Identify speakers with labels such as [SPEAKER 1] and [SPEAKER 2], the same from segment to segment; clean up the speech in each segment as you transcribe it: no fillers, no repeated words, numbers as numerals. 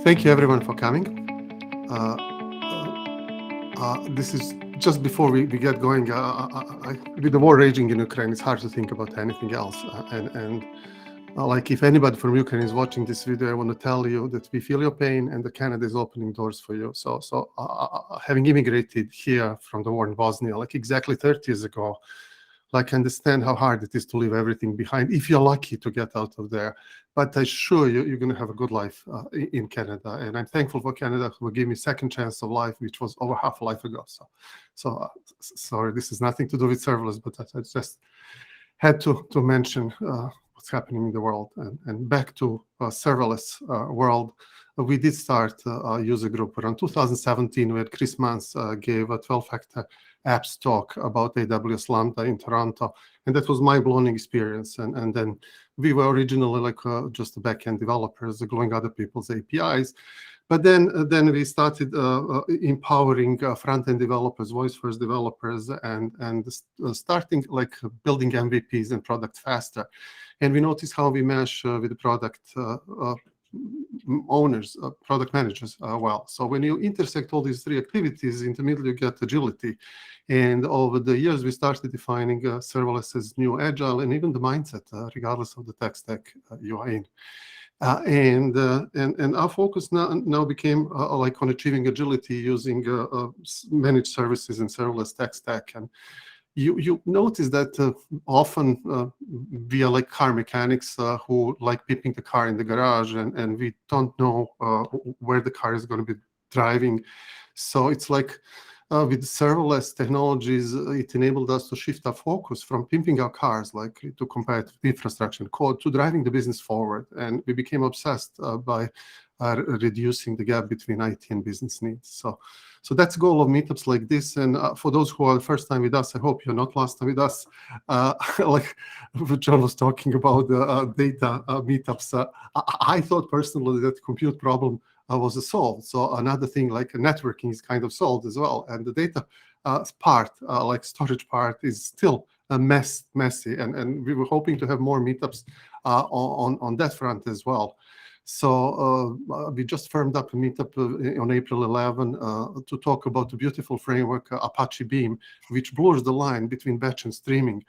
[SPEAKER 1] Thank you everyone for coming. This is just before we get going. With the war raging in Ukraine, it's hard to think about anything else. Like if anybody from Ukraine is watching this video, I want to tell you that we feel your pain and that Canada is opening doors for you. So having immigrated here from the war in Bosnia, like exactly 30 years ago, like I understand how hard it is to leave everything behind if you're lucky to get out of there. But I assure you, you're going to have a good life in Canada. And I'm thankful for Canada who gave me second chance of life, which was over half a life ago. So sorry, this has nothing to do with serverless, but I just had to mention what's happening in the world. And back to serverless world, we did start a user group around 2017 where Chris Mans gave a 12-factor apps talk about AWS Lambda in Toronto, and that was my-blowing experience. And then we were originally like just back-end developers growing other people's APIs, but then we started empowering front-end developers, voice-first developers, and starting like building MVPs and product faster. And we noticed how we mesh with the product owners, product managers well. So when you intersect all these three activities, in the middle you get agility. And over the years, we started defining serverless as new agile and even the mindset, regardless of the tech stack you are in. And our focus now became like on achieving agility using managed services and serverless tech stack. And you notice that often we are like car mechanics who like keeping the car in the garage, and we don't know where the car is going to be driving. So it's like with serverless technologies, it enabled us to shift our focus from pimping our cars, like to competitive infrastructure and code, to driving the business forward. And we became obsessed by reducing the gap between IT and business needs. So that's the goal of meetups like this. And for those who are the first time with us, I hope you're not last time with us. Like John was talking about data meetups. I thought personally that the compute problem was solved. So another thing like networking is kind of solved as well. And the data part, like storage part, is still a messy. And we were hoping to have more meetups on that front as well. So we just firmed up a meetup on April 11 to talk about the beautiful framework Apache Beam, which blurs the line between batch and streaming.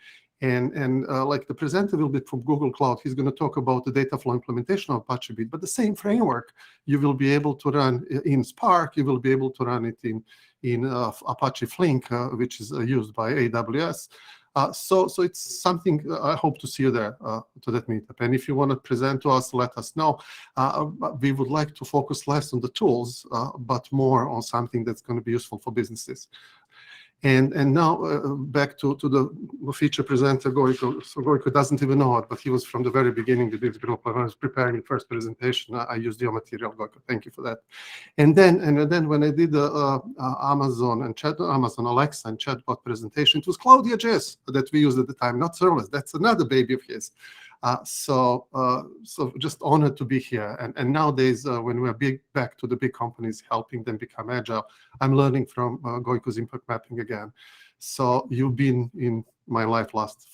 [SPEAKER 1] And like the presenter will be from Google Cloud, he's going to talk about the data flow implementation of Apache Beam. But the same framework you will be able to run in Spark, you will be able to run it in Apache Flink, which is used by AWS. So it's something I hope to see you there to that meetup. And if you want to present to us, let us know. We would like to focus less on the tools, but more on something that's going to be useful for businesses. And now back to the feature presenter, Gojko. So Gojko doesn't even know it, but he was from the very beginning with this group. When I was preparing the first presentation, I used your material, Gojko. Thank you for that. And then when I did the Amazon Alexa and chatbot presentation, it was Claudia.js that we used at the time, not serverless. That's another baby of his. So just honored to be here. And nowadays, when we're back to the big companies, helping them become agile, I'm learning from Gojko's impact mapping again. So you've been in my life last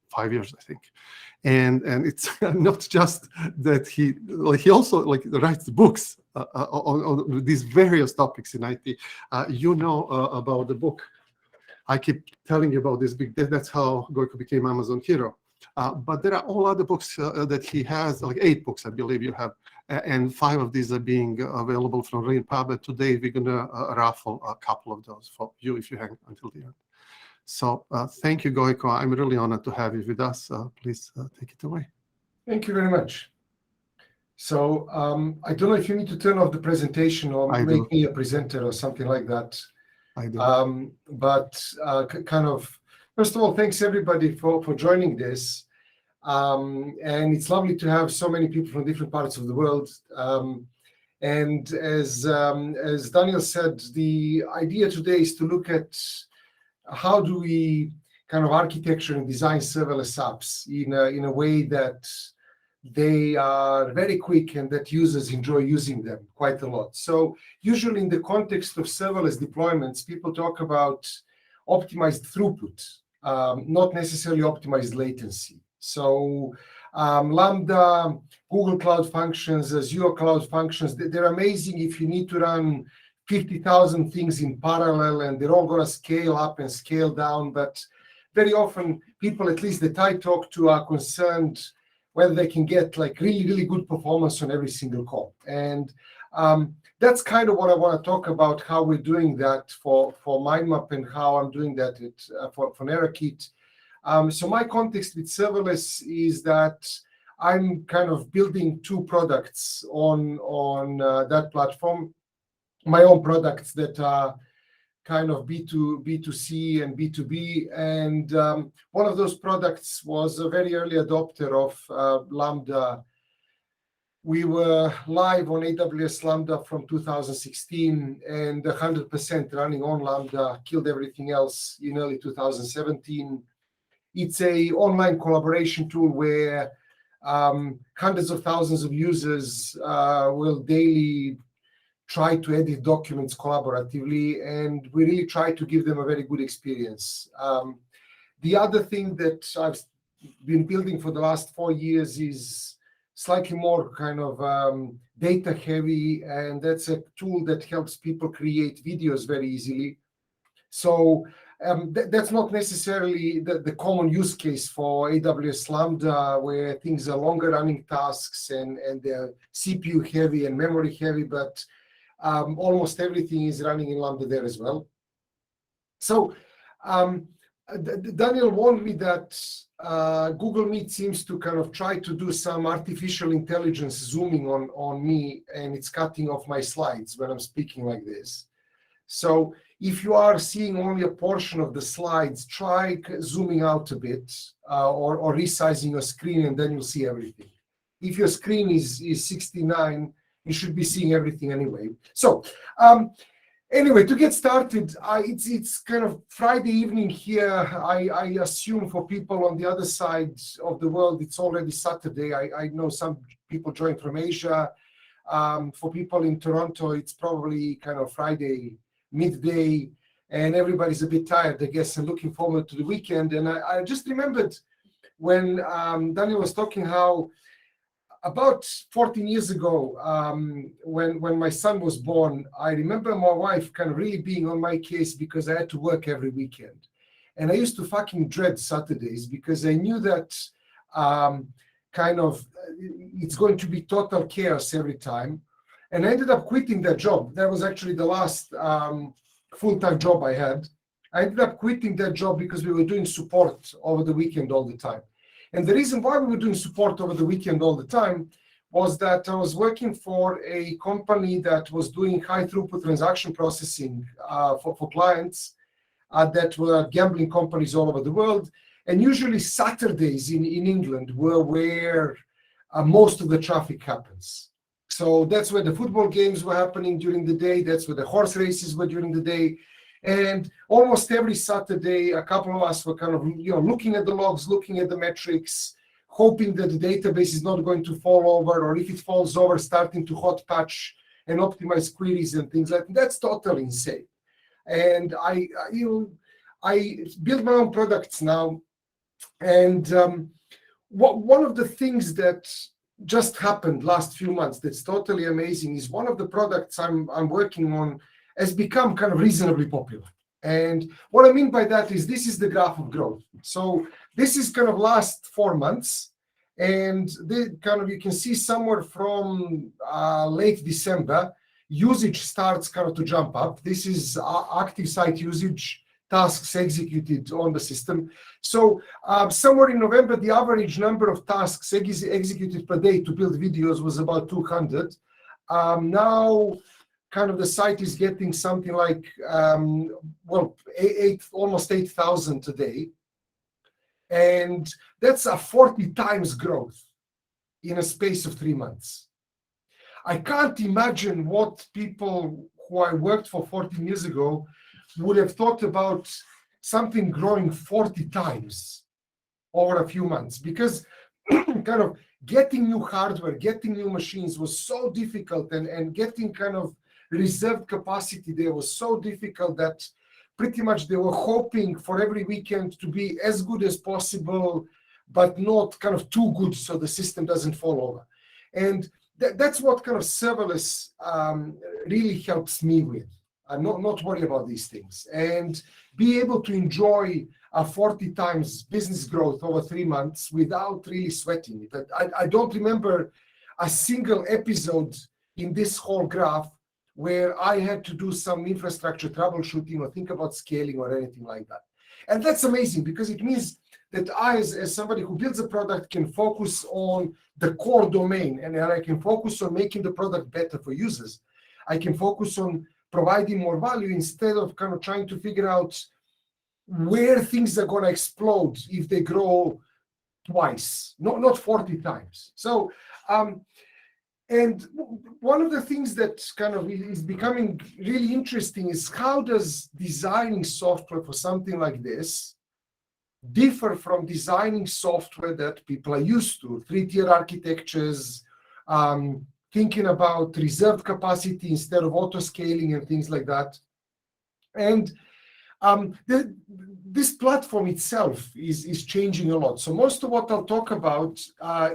[SPEAKER 1] 5 years, I think. And it's not just that he also like writes books on these various topics in IT. You know about the book. I keep telling you about this. That's how Gojko became Amazon Hero. But there are all other books that he has, like 8 books, I believe you have, and 5 of these are being available from RainPub. And today we're going to raffle a couple of those for you if you hang until the end. So thank you, Gojko. I'm really honored to have you with us. Please take it away.
[SPEAKER 2] Thank you very much. So I don't know if you need to turn off the presentation or make me a presenter or something like that.
[SPEAKER 1] I do.
[SPEAKER 2] Kind of. First of all, thanks everybody for joining this. And it's lovely to have so many people from different parts of the world. And as Daniel said, the idea today is to look at how do we kind of architecture and design serverless apps in a way that they are very quick and that users enjoy using them quite a lot. So usually in the context of serverless deployments, people talk about optimized throughput. Not necessarily optimized latency. So Lambda, Google Cloud Functions, Azure Cloud Functions, they're amazing if you need to run 50,000 things in parallel, and they're all going to scale up and scale down. But very often, people, at least that I talk to, are concerned whether they can get like really, really good performance on every single call. And that's kind of what I want to talk about, how we're doing that for MindMap and how I'm doing that for Nerakit. So my context with serverless is that I'm kind of building two products on that platform, my own products that are kind of B2C and B2B. And one of those products was a very early adopter of Lambda. We were live on AWS Lambda from 2016, and 100% running on Lambda, killed everything else in early 2017. It's a online collaboration tool where hundreds of thousands of users will daily try to edit documents collaboratively, and we really try to give them a very good experience. The other thing that I've been building for the last 4 years is slightly more kind of data heavy, and that's a tool that helps people create videos very easily. So that's not necessarily the common use case for AWS Lambda, where things are longer running tasks and they're CPU heavy and memory heavy, but almost everything is running in Lambda there as well. So Daniel warned me that Google Meet seems to kind of try to do some artificial intelligence zooming on me, and it's cutting off my slides when I'm speaking like this. So if you are seeing only a portion of the slides, try zooming out a bit or resizing your screen, and then you'll see everything. If your screen is 69, you should be seeing everything anyway. So anyway, to get started, it's kind of Friday evening here. I assume for people on the other side of the world, it's already Saturday. I know some people join from Asia. For people in Toronto, it's probably kind of Friday midday, and everybody's a bit tired, I guess, and looking forward to the weekend. And I just remembered when Daniel was talking how about 14 years ago, when my son was born, I remember my wife kind of really being on my case because I had to work every weekend. And I used to fucking dread Saturdays because I knew that kind of it's going to be total chaos every time. And I ended up quitting that job. That was actually the last full-time job I had. I ended up quitting that job because we were doing support over the weekend all the time. And the reason why we were doing support over the weekend all the time was that I was working for a company that was doing high throughput transaction processing for clients that were gambling companies all over the world. And usually Saturdays in England were where most of the traffic happens. So that's where the football games were happening during the day. That's where the horse races were during the day. And almost every Saturday, a couple of us were kind of looking at the logs, looking at the metrics, hoping that the database is not going to fall over, or if it falls over, starting to hot patch and optimize queries and things like that. That's totally insane. And I build my own products now. And one of the things that just happened last few months that's totally amazing is one of the products I'm working on has become kind of reasonably popular. And what I mean by that is this is the graph of growth. So this is kind of last 4 months, and you can see somewhere from late December, usage starts kind of to jump up. This is active site usage, tasks executed on the system. So somewhere in November, the average number of tasks executed per day to build videos was about 200. Now, kind of the site is getting something like, almost 8,000 today. And that's a 40 times growth in a space of 3 months. I can't imagine what people who I worked for 14 years ago would have thought about something growing 40 times over a few months, because kind of getting new hardware, getting new machines was so difficult, and getting kind of reserved capacity there was so difficult that pretty much they were hoping for every weekend to be as good as possible, but not kind of too good so the system doesn't fall over. And that's what kind of serverless really helps me with. I'm not worry about these things and be able to enjoy a 40 times business growth over 3 months without really sweating it. I don't remember a single episode in this whole graph where I had to do some infrastructure troubleshooting or think about scaling or anything like that. And that's amazing because it means that I, as somebody who builds a product, can focus on the core domain, and I can focus on making the product better for users. I can focus on providing more value instead of kind of trying to figure out where things are going to explode if they grow twice, not 40 times. So, and one of the things that kind of is becoming really interesting is how does designing software for something like this differ from designing software that people are used to, 3-tier architectures, thinking about reserved capacity instead of auto-scaling and things like that. And this platform itself is changing a lot. So most of what I'll talk about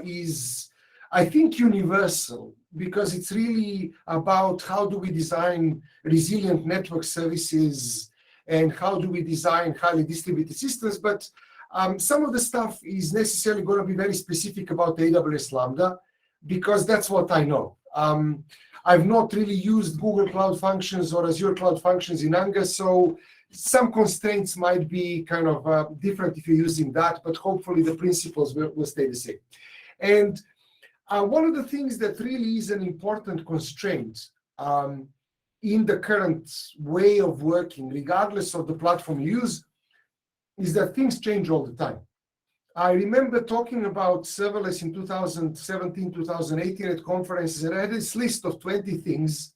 [SPEAKER 2] is, I think, universal, because it's really about how do we design resilient network services and how do we design highly distributed systems. But some of the stuff is necessarily going to be very specific about AWS Lambda, because that's what I know. I've not really used Google Cloud Functions or Azure Cloud Functions in Anga, so some constraints might be kind of different if you're using that, but hopefully the principles will stay the same. And one of the things that really is an important constraint in the current way of working, regardless of the platform you use, is that things change all the time. I remember talking about serverless in 2017, 2018 at conferences, and I had this list of 20 things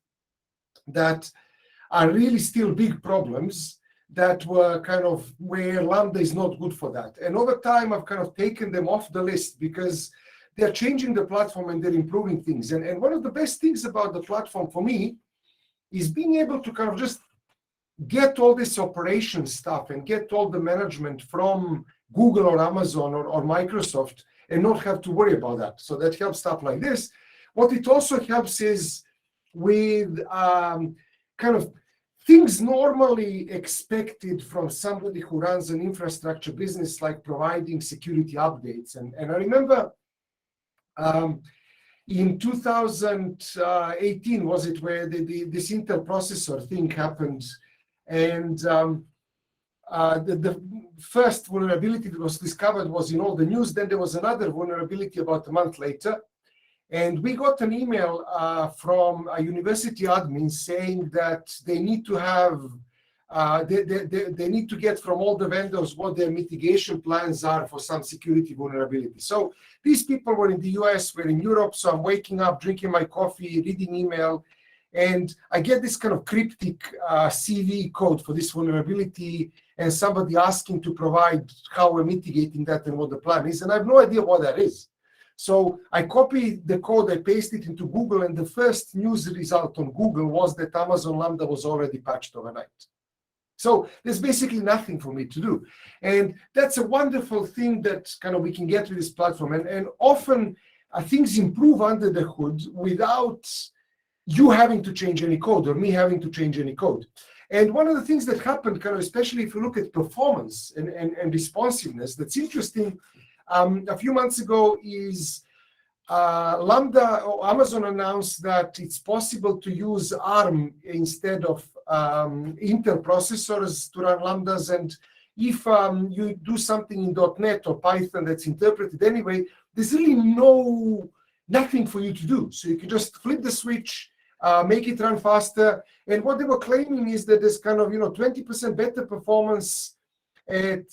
[SPEAKER 2] that are really still big problems that were kind of where Lambda is not good for that. And over time, I've kind of taken them off the list because they're changing the platform and they're improving things. And one of the best things about the platform for me is being able to kind of just get all this operation stuff and get all the management from Google or Amazon or Microsoft and not have to worry about that. So that helps stuff like this. What it also helps is with kind of things normally expected from somebody who runs an infrastructure business, like providing security updates. And I remember in 2018, was it, where this Intel processor thing happened, and the first vulnerability that was discovered was in all the news. Then there was another vulnerability about a month later, and we got an email from a university admin saying that they need to have they need to get from all the vendors what their mitigation plans are for some security vulnerability. So these people were in the US, we're in Europe, so I'm waking up, drinking my coffee, reading email, and I get this kind of cryptic CV code for this vulnerability, and somebody asking to provide how we're mitigating that and what the plan is, and I have no idea what that is. So I copied the code, I pasted it into Google, and the first news result on Google was that Amazon Lambda was already patched overnight. So there's basically nothing for me to do. And that's a wonderful thing that kind of we can get with this platform. And often things improve under the hood without you having to change any code or me having to change any code. And one of the things that happened, kind of, especially if you look at performance and responsiveness, that's interesting a few months ago is Lambda, or Amazon announced that it's possible to use ARM instead of Intel processors to run Lambdas. And if you do something in .NET or Python that's interpreted anyway, there's really nothing for you to do. So you can just flip the switch, make it run faster. And what they were claiming is that there's kind of 20% better performance at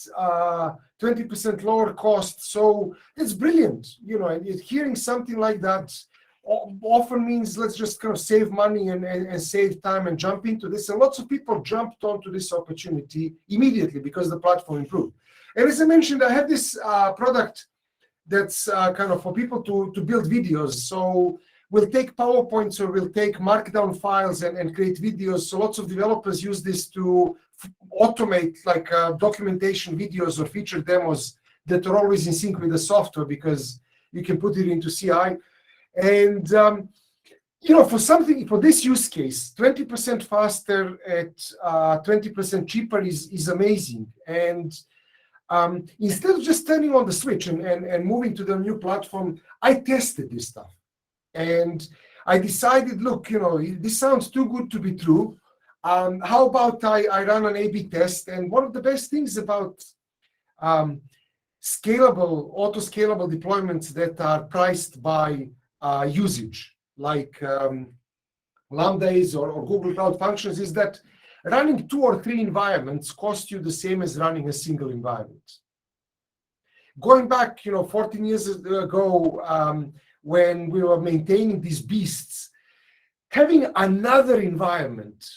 [SPEAKER 2] 20% lower cost. So it's brilliant, and hearing something like that often means let's just kind of save money and save time and jump into this. And lots of people jumped onto this opportunity immediately because the platform improved. And as I mentioned, I have this product that's kind of for people to build videos. So we'll take PowerPoints or we'll take Markdown files and create videos. So lots of developers use this to automate like documentation videos or feature demos that are always in sync with the software because you can put it into CI. And for this use case, 20% faster at 20% cheaper is amazing. And instead of just turning on the switch and moving to the new platform, I tested this stuff. And I decided, look, this sounds too good to be true. How about I run an A/B test? And one of the best things about auto-scalable deployments that are priced by usage, like Lambdas or Google Cloud Functions, is that running 2 or 3 environments costs you the same as running a single environment. Going back, 14 years ago, when we were maintaining these beasts, having another environment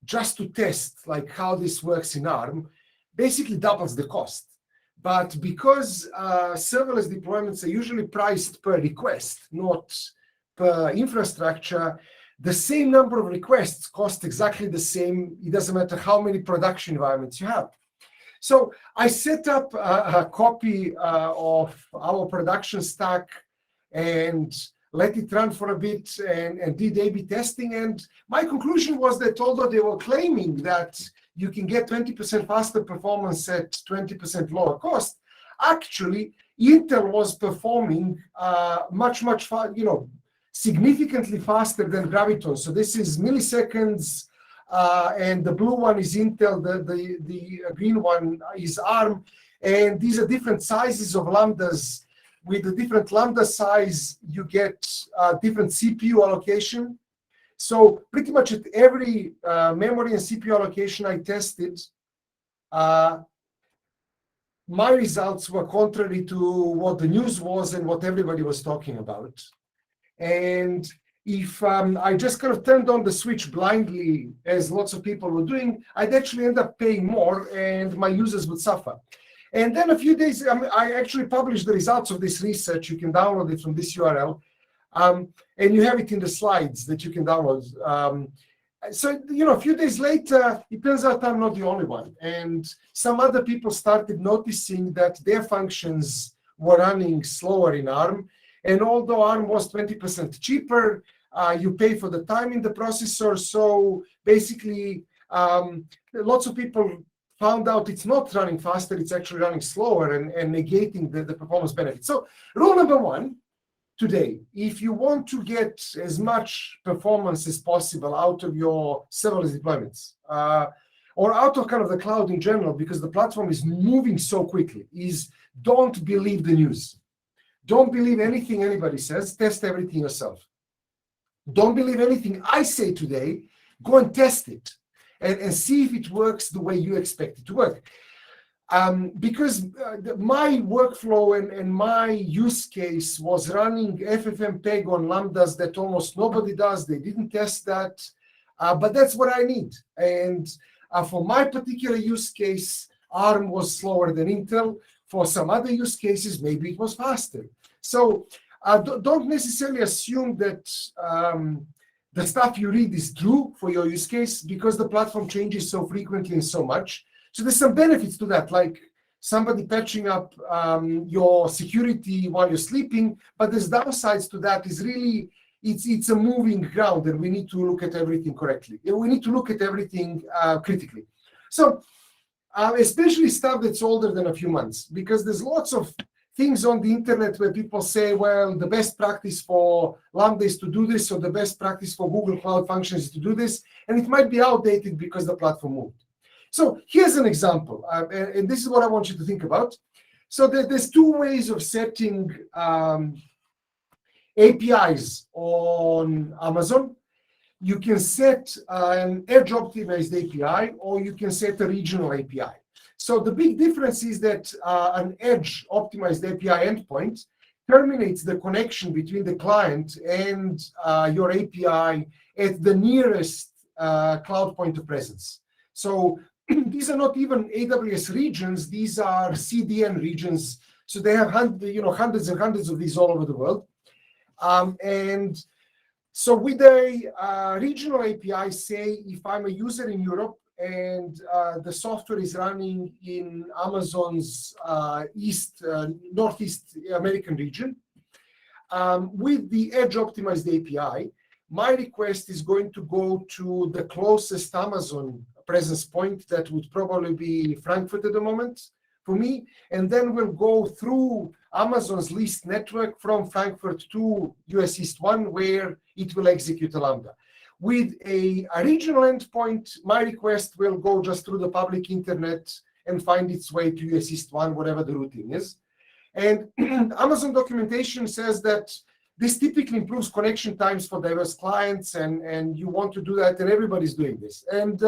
[SPEAKER 2] just to test like how this works in ARM basically doubles the cost. But because serverless deployments are usually priced per request, not per infrastructure, the same number of requests cost exactly the same. It doesn't matter how many production environments you have. So I set up a copy of our production stack and let it run for a bit and did A/B testing. And my conclusion was that although they were claiming that you can get 20% faster performance at 20% lower cost, actually Intel was performing much significantly faster than Graviton. So this is milliseconds, and the blue one is Intel, the green one is ARM, and these are different sizes of lambdas. With the different lambda size, you get different CPU allocation. So pretty much at every memory and CPU allocation I tested, my results were contrary to what the news was and what everybody was talking about. And if I just kind of turned on the switch blindly, as lots of people were doing, I'd actually end up paying more and my users would suffer. And then a few days, I actually published the results of this research. You can download it from this URL. And you have it in the slides that you can download. So, a few days later, it turns out I'm not the only one. And some other people started noticing that their functions were running slower in ARM. And although ARM was 20% cheaper, you pay for the time in the processor. So basically, lots of people found out it's not running faster, it's actually running slower and negating the performance benefits. So rule number 1 today, if you want to get as much performance as possible out of your serverless deployments, or out of kind of the cloud in general, because the platform is moving so quickly, is don't believe the news. Don't believe anything anybody says, test everything yourself. Don't believe anything I say today, go and test it. And see if it works the way you expect it to work. Because my workflow and my use case was running FFmpeg on lambdas that almost nobody does. They didn't test that, but that's what I need. And for my particular use case, ARM was slower than Intel. For some other use cases, maybe it was faster. So don't necessarily assume that the stuff you read is true for your use case because the platform changes so frequently and so much. So there's some benefits to that, like somebody patching up your security while you're sleeping, but there's downsides to that. Is really, it's a moving ground and we need to look at everything correctly. We need to look at everything critically. So especially stuff that's older than a few months, because there's lots of things on the internet where people say, well, the best practice for Lambda is to do this, or the best practice for Google Cloud Functions is to do this, and it might be outdated because the platform moved. So here's an example, and this is what I want you to think about. So there's 2 ways of setting APIs on Amazon. You can set an edge-optimized API, or you can set a regional API. So the big difference is that an edge-optimized API endpoint terminates the connection between the client and your API at the nearest cloud point of presence. So these are not even AWS regions; these are CDN regions. So they have hundreds and hundreds of these all over the world. And so with a regional API, say if I'm a user in Europe and the software is running in Amazon's Northeast American region. With the edge optimized API, my request is going to go to the closest Amazon presence point that would probably be Frankfurt at the moment for me, and then we'll go through Amazon's list network from Frankfurt to US East 1, where it will execute a Lambda. With a regional endpoint, my request will go just through the public internet and find its way to US East 1, whatever the routing is. And Amazon documentation says that this typically improves connection times for diverse clients, and you want to do that, and everybody's doing this. And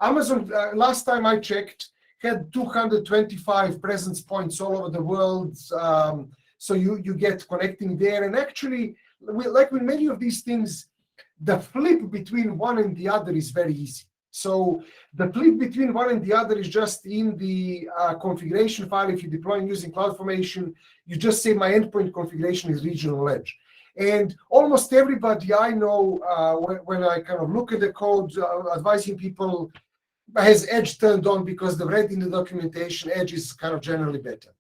[SPEAKER 2] Amazon, last time I checked, had 225 presence points all over the world. So you get connecting there. And actually, like with many of these things, the flip between one and the other is very easy. So the flip between one and the other is just in the configuration file. If you're deploying using CloudFormation, you just say my endpoint configuration is regional edge. And almost everybody I know, when I kind of look at the code, advising people, has edge turned on because they've read in the documentation, edge is kind of generally better.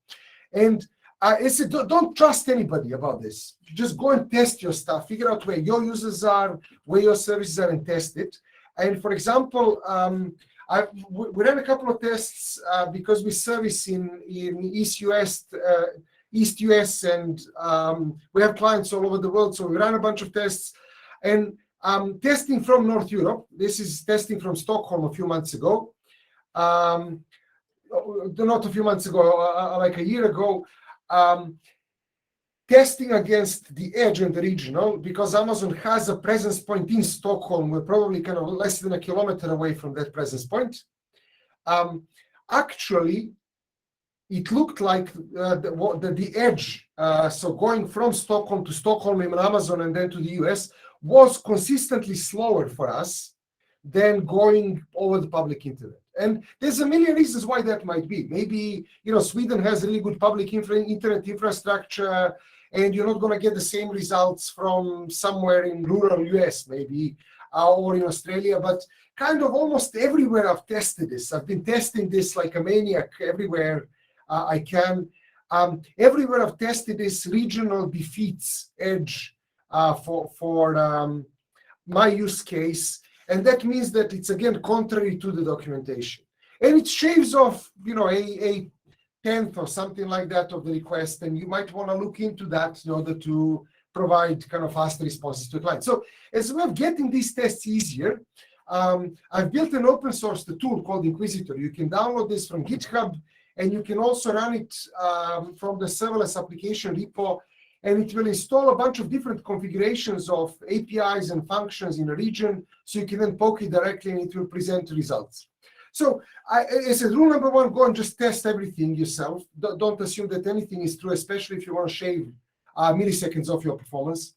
[SPEAKER 2] And I said, don't trust anybody about this. Just go and test your stuff, figure out where your users are, where your services are, and test it. And for example, we ran a couple of tests because we service in East US, and we have clients all over the world. So we ran a bunch of tests. And testing from North Europe, this is testing from Stockholm a few months ago. Not a few months ago, like a year ago. Testing against the edge and the regional, because Amazon has a presence point in Stockholm. We're probably kind of less than a kilometer away from that presence point. Actually, it looked like the edge, so going from Stockholm to Stockholm in Amazon and then to the US, was consistently slower for us than going over the public internet. And there's a million reasons why that might be. Maybe, Sweden has really good public internet infrastructure, and you're not going to get the same results from somewhere in rural US, maybe, or in Australia. But kind of almost everywhere I've tested this. I've been testing this like a maniac everywhere I can. Everywhere I've tested this, regional defeats edge for my use case. And that means that it's, again, contrary to the documentation. And it shaves off, a tenth or something like that of the request. And you might want to look into that in order to provide kind of faster responses to clients. So as a way of getting these tests easier, I've built an open source tool called Inquisitor. You can download this from GitHub, and you can also run it from the serverless application repo. And it will install a bunch of different configurations of APIs and functions in a region, so you can then poke it directly and it will present results. So I said, rule number one, go and just test everything yourself. Don't assume that anything is true, especially if you want to shave milliseconds off your performance.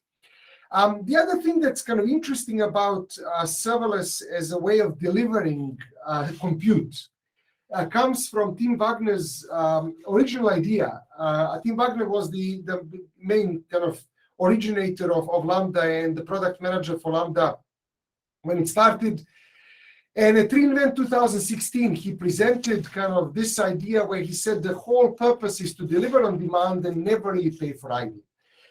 [SPEAKER 2] The other thing that's kind of interesting about serverless as a way of delivering compute comes from Tim Wagner's original idea. Tim Wagner was the main kind of originator of Lambda and the product manager for Lambda when it started. And at reInvent 2016, he presented kind of this idea where he said the whole purpose is to deliver on demand and never really pay for idle.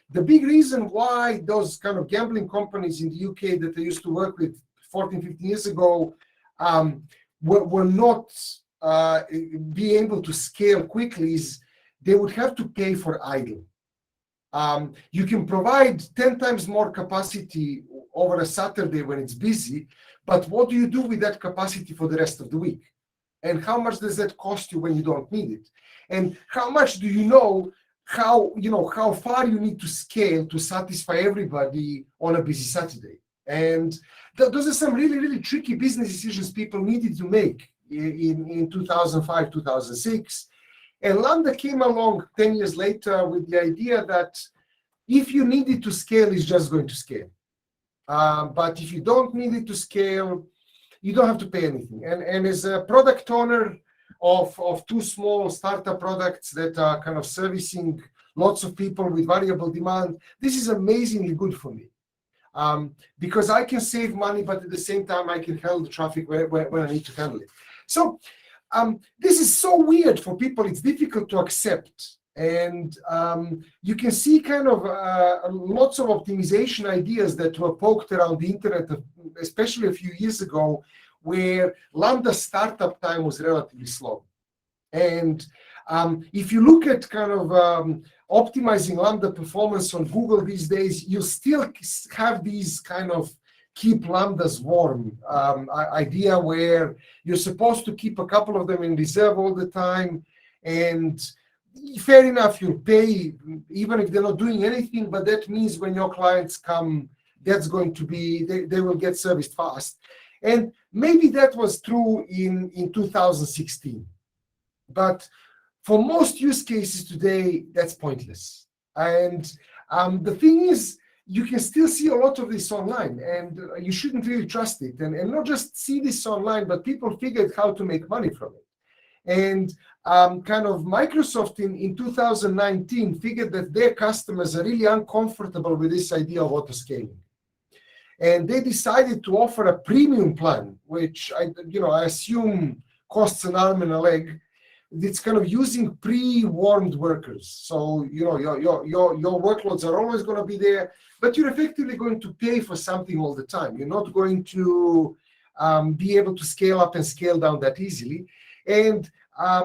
[SPEAKER 2] The big reason why those kind of gambling companies in the UK that I used to work with 14, 15 years ago were not be able to scale quickly is they would have to pay for idle. You can provide 10 times more capacity over a Saturday when it's busy, but what do you do with that capacity for the rest of the week? And how much does that cost you when you don't need it? And how much do you know how far you need to scale to satisfy everybody on a busy Saturday? And those are some really, really tricky business decisions people needed to make in 2005, 2006. And Lambda came along 10 years later with the idea that if you need it to scale, it's just going to scale. But if you don't need it to scale, you don't have to pay anything. And as a product owner of two small startup products that are kind of servicing lots of people with variable demand, this is amazingly good for me. because I can save money, but at the same time, I can handle the traffic when I need to handle it. So this is so weird for people. It's difficult to accept. And you can see kind of lots of optimization ideas that were poked around the internet, especially a few years ago, where Lambda startup time was relatively slow. And if you look at kind of optimizing Lambda performance on Google these days, you still have these kind of keep Lambdas warm idea where you're supposed to keep a couple of them in reserve all the time. And fair enough, you pay even if they're not doing anything, but that means when your clients come, that's going to be, they will get serviced fast. And maybe that was true in 2016. But for most use cases today, that's pointless. And the thing is, you can still see a lot of this online, and you shouldn't really trust it. And not just see this online, but people figured how to make money from it. And kind of Microsoft in 2019 figured that their customers are really uncomfortable with this idea of auto-scaling. And they decided to offer a premium plan, which I assume costs an arm and a leg. It's kind of using pre-warmed workers. So your workloads are always going to be there, but you're effectively going to pay for something all the time. You're not going to be able to scale up and scale down that easily. And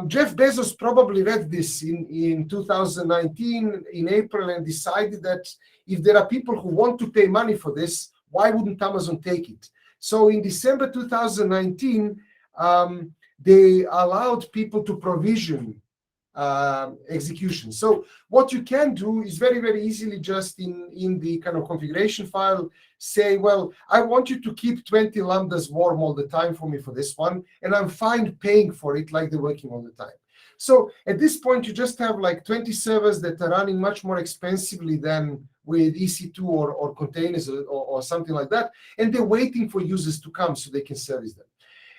[SPEAKER 2] Jeff Bezos probably read this in 2019 in April and decided that if there are people who want to pay money for this, why wouldn't Amazon take it? So in December 2019, they allowed people to provision execution. So what you can do is very, very easily just in the kind of configuration file, say, well, I want you to keep 20 Lambdas warm all the time for me for this one, and I'm fine paying for it like they're working all the time. So at this point, you just have like 20 servers that are running much more expensively than with EC2 or containers or something like that, and they're waiting for users to come so they can service them.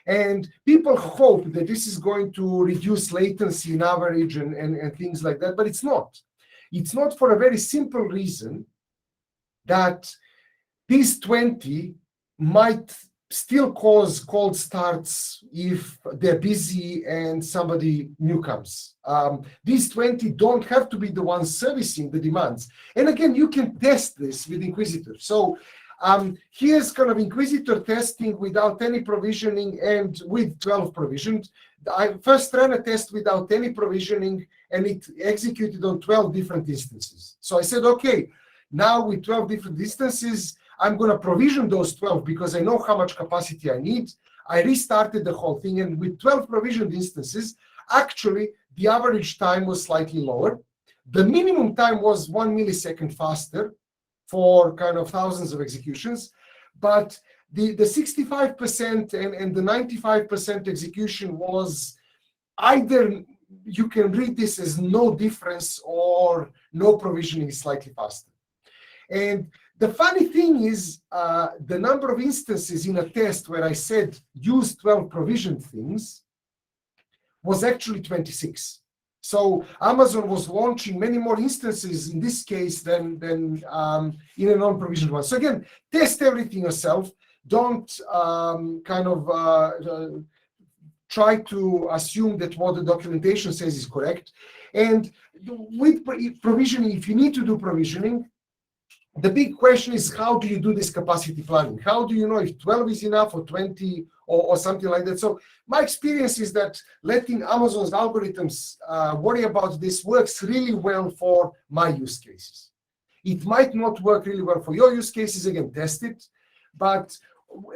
[SPEAKER 2] And people hope that this is going to reduce latency in average and things like that, but it's not. It's not for a very simple reason that these 20 might still cause cold starts if they're busy and somebody new comes. These 20 don't have to be the ones servicing the demands. And again, you can test this with Inquisitor. So here's kind of Inquisitor testing without any provisioning and with 12 provisioned. I first ran a test without any provisioning, and it executed on 12 different instances. So I said, okay, now with 12 different instances, I'm going to provision those 12 because I know how much capacity I need. I restarted the whole thing, and with 12 provisioned instances, actually, the average time was slightly lower. The minimum time was 1 millisecond faster for kind of thousands of executions, but the 65% and the 95% execution was either you can read this as no difference or no provisioning is slightly faster. And the funny thing is the number of instances in a test where I said use 12 provisioned things was actually 26. So Amazon was launching many more instances in this case than in a non-provisioned one. So again, test everything yourself. Don't try to assume that what the documentation says is correct. And with provisioning, if you need to do provisioning, the big question is how do you do this capacity planning? How do you know if 12 is enough or 20 or something like that? So my experience is that letting Amazon's algorithms worry about this works really well for my use cases. It might not work really well for your use cases. Again, test it. But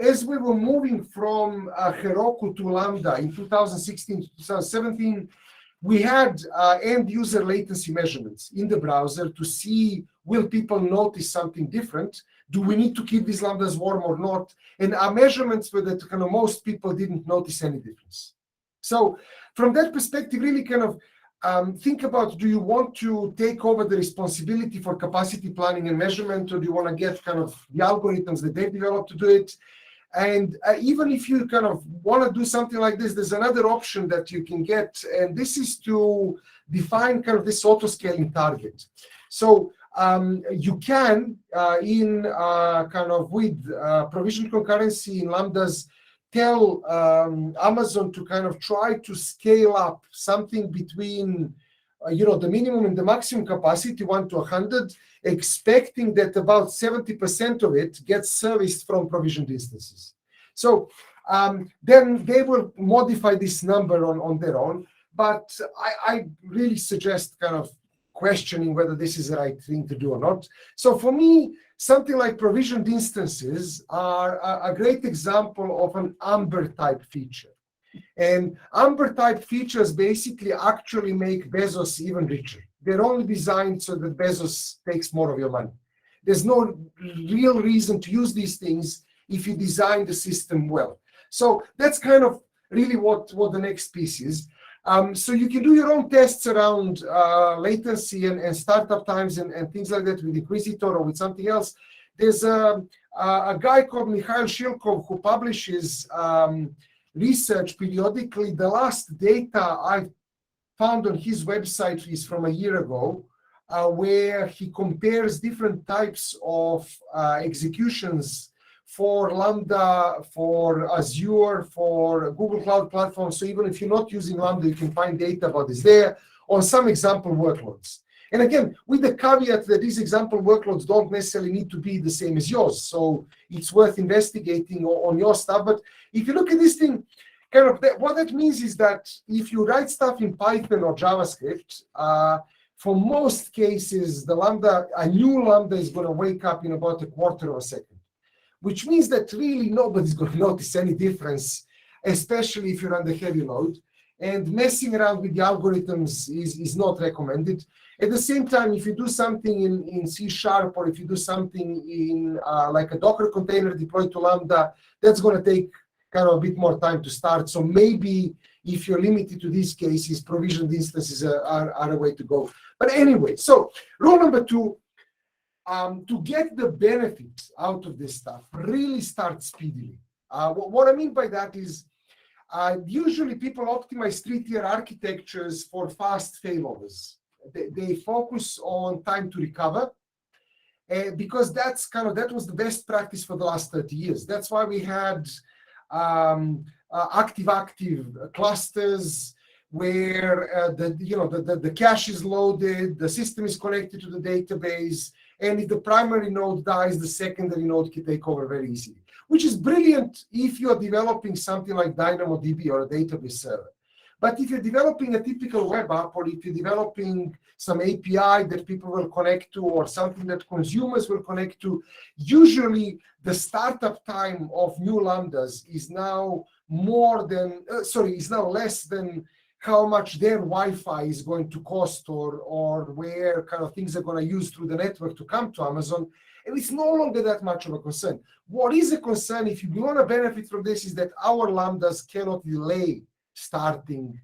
[SPEAKER 2] as we were moving from Heroku to Lambda in 2016 to 2017, we had end user latency measurements in the browser to see, will people notice something different? Do we need to keep these Lambdas warm or not? And our measurements were that kind of most people didn't notice any difference. So from that perspective, really kind of think about, do you want to take over the responsibility for capacity planning and measurement, or do you want to get kind of the algorithms that they've developed to do it? And even if you kind of want to do something like this, there's another option that you can get, and this is to define kind of this auto-scaling target. So you can, kind of with provision concurrency in Lambdas, tell Amazon to kind of try to scale up something between the minimum and the maximum capacity, 1 to 100, expecting that about 70% of it gets serviced from provisioned instances. So then they will modify this number on their own. But I really suggest kind of questioning whether this is the right thing to do or not. So for me, something like provisioned instances are a great example of an Amber type feature. And Amber type features basically actually make Bezos even richer. They're only designed so that Bezos takes more of your money. There's no real reason to use these things if you design the system well. So that's kind of really what the next piece is. So you can do your own tests around latency and startup times and things like that with Inquisitor or with something else. There's a guy called Mikhail Shilkov who publishes research periodically. The last data I found on his website is from a year ago, where he compares different types of executions for Lambda, for Azure, for Google Cloud Platform. So even if you're not using Lambda, you can find data about this there on some example workloads. And again, with the caveat that these example workloads don't necessarily need to be the same as yours. So it's worth investigating on your stuff. But if you look at this thing, kind of what that means is that if you write stuff in Python or JavaScript, for most cases, a new Lambda is going to wake up in about a quarter of a second, which means that really nobody's going to notice any difference, especially if you're under heavy load. And messing around with the algorithms is not recommended. At the same time, if you do something in C# or if you do something in like a Docker container deployed to Lambda, that's going to take kind of a bit more time to start. So maybe if you're limited to these cases, provisioned instances are a way to go. But anyway, so rule number 2, to get the benefits out of this stuff, really start speedily. What I mean by that is usually people optimize 3-tier architectures for fast failovers. They focus on time to recover because that was the best practice for the last 30 years. That's why we had active clusters where the cache is loaded, the system is connected to the database, and if the primary node dies, the secondary node can take over very easily, which is brilliant if you're developing something like DynamoDB or a database server. But if you're developing a typical web app, or if you're developing some API that people will connect to, or something that consumers will connect to, usually the startup time of new Lambdas is now less than how much their Wi-Fi is going to cost, or where kind of things are going to use through the network to come to Amazon. And it's no longer that much of a concern. What is a concern, if you want to benefit from this, is that our Lambdas cannot delay starting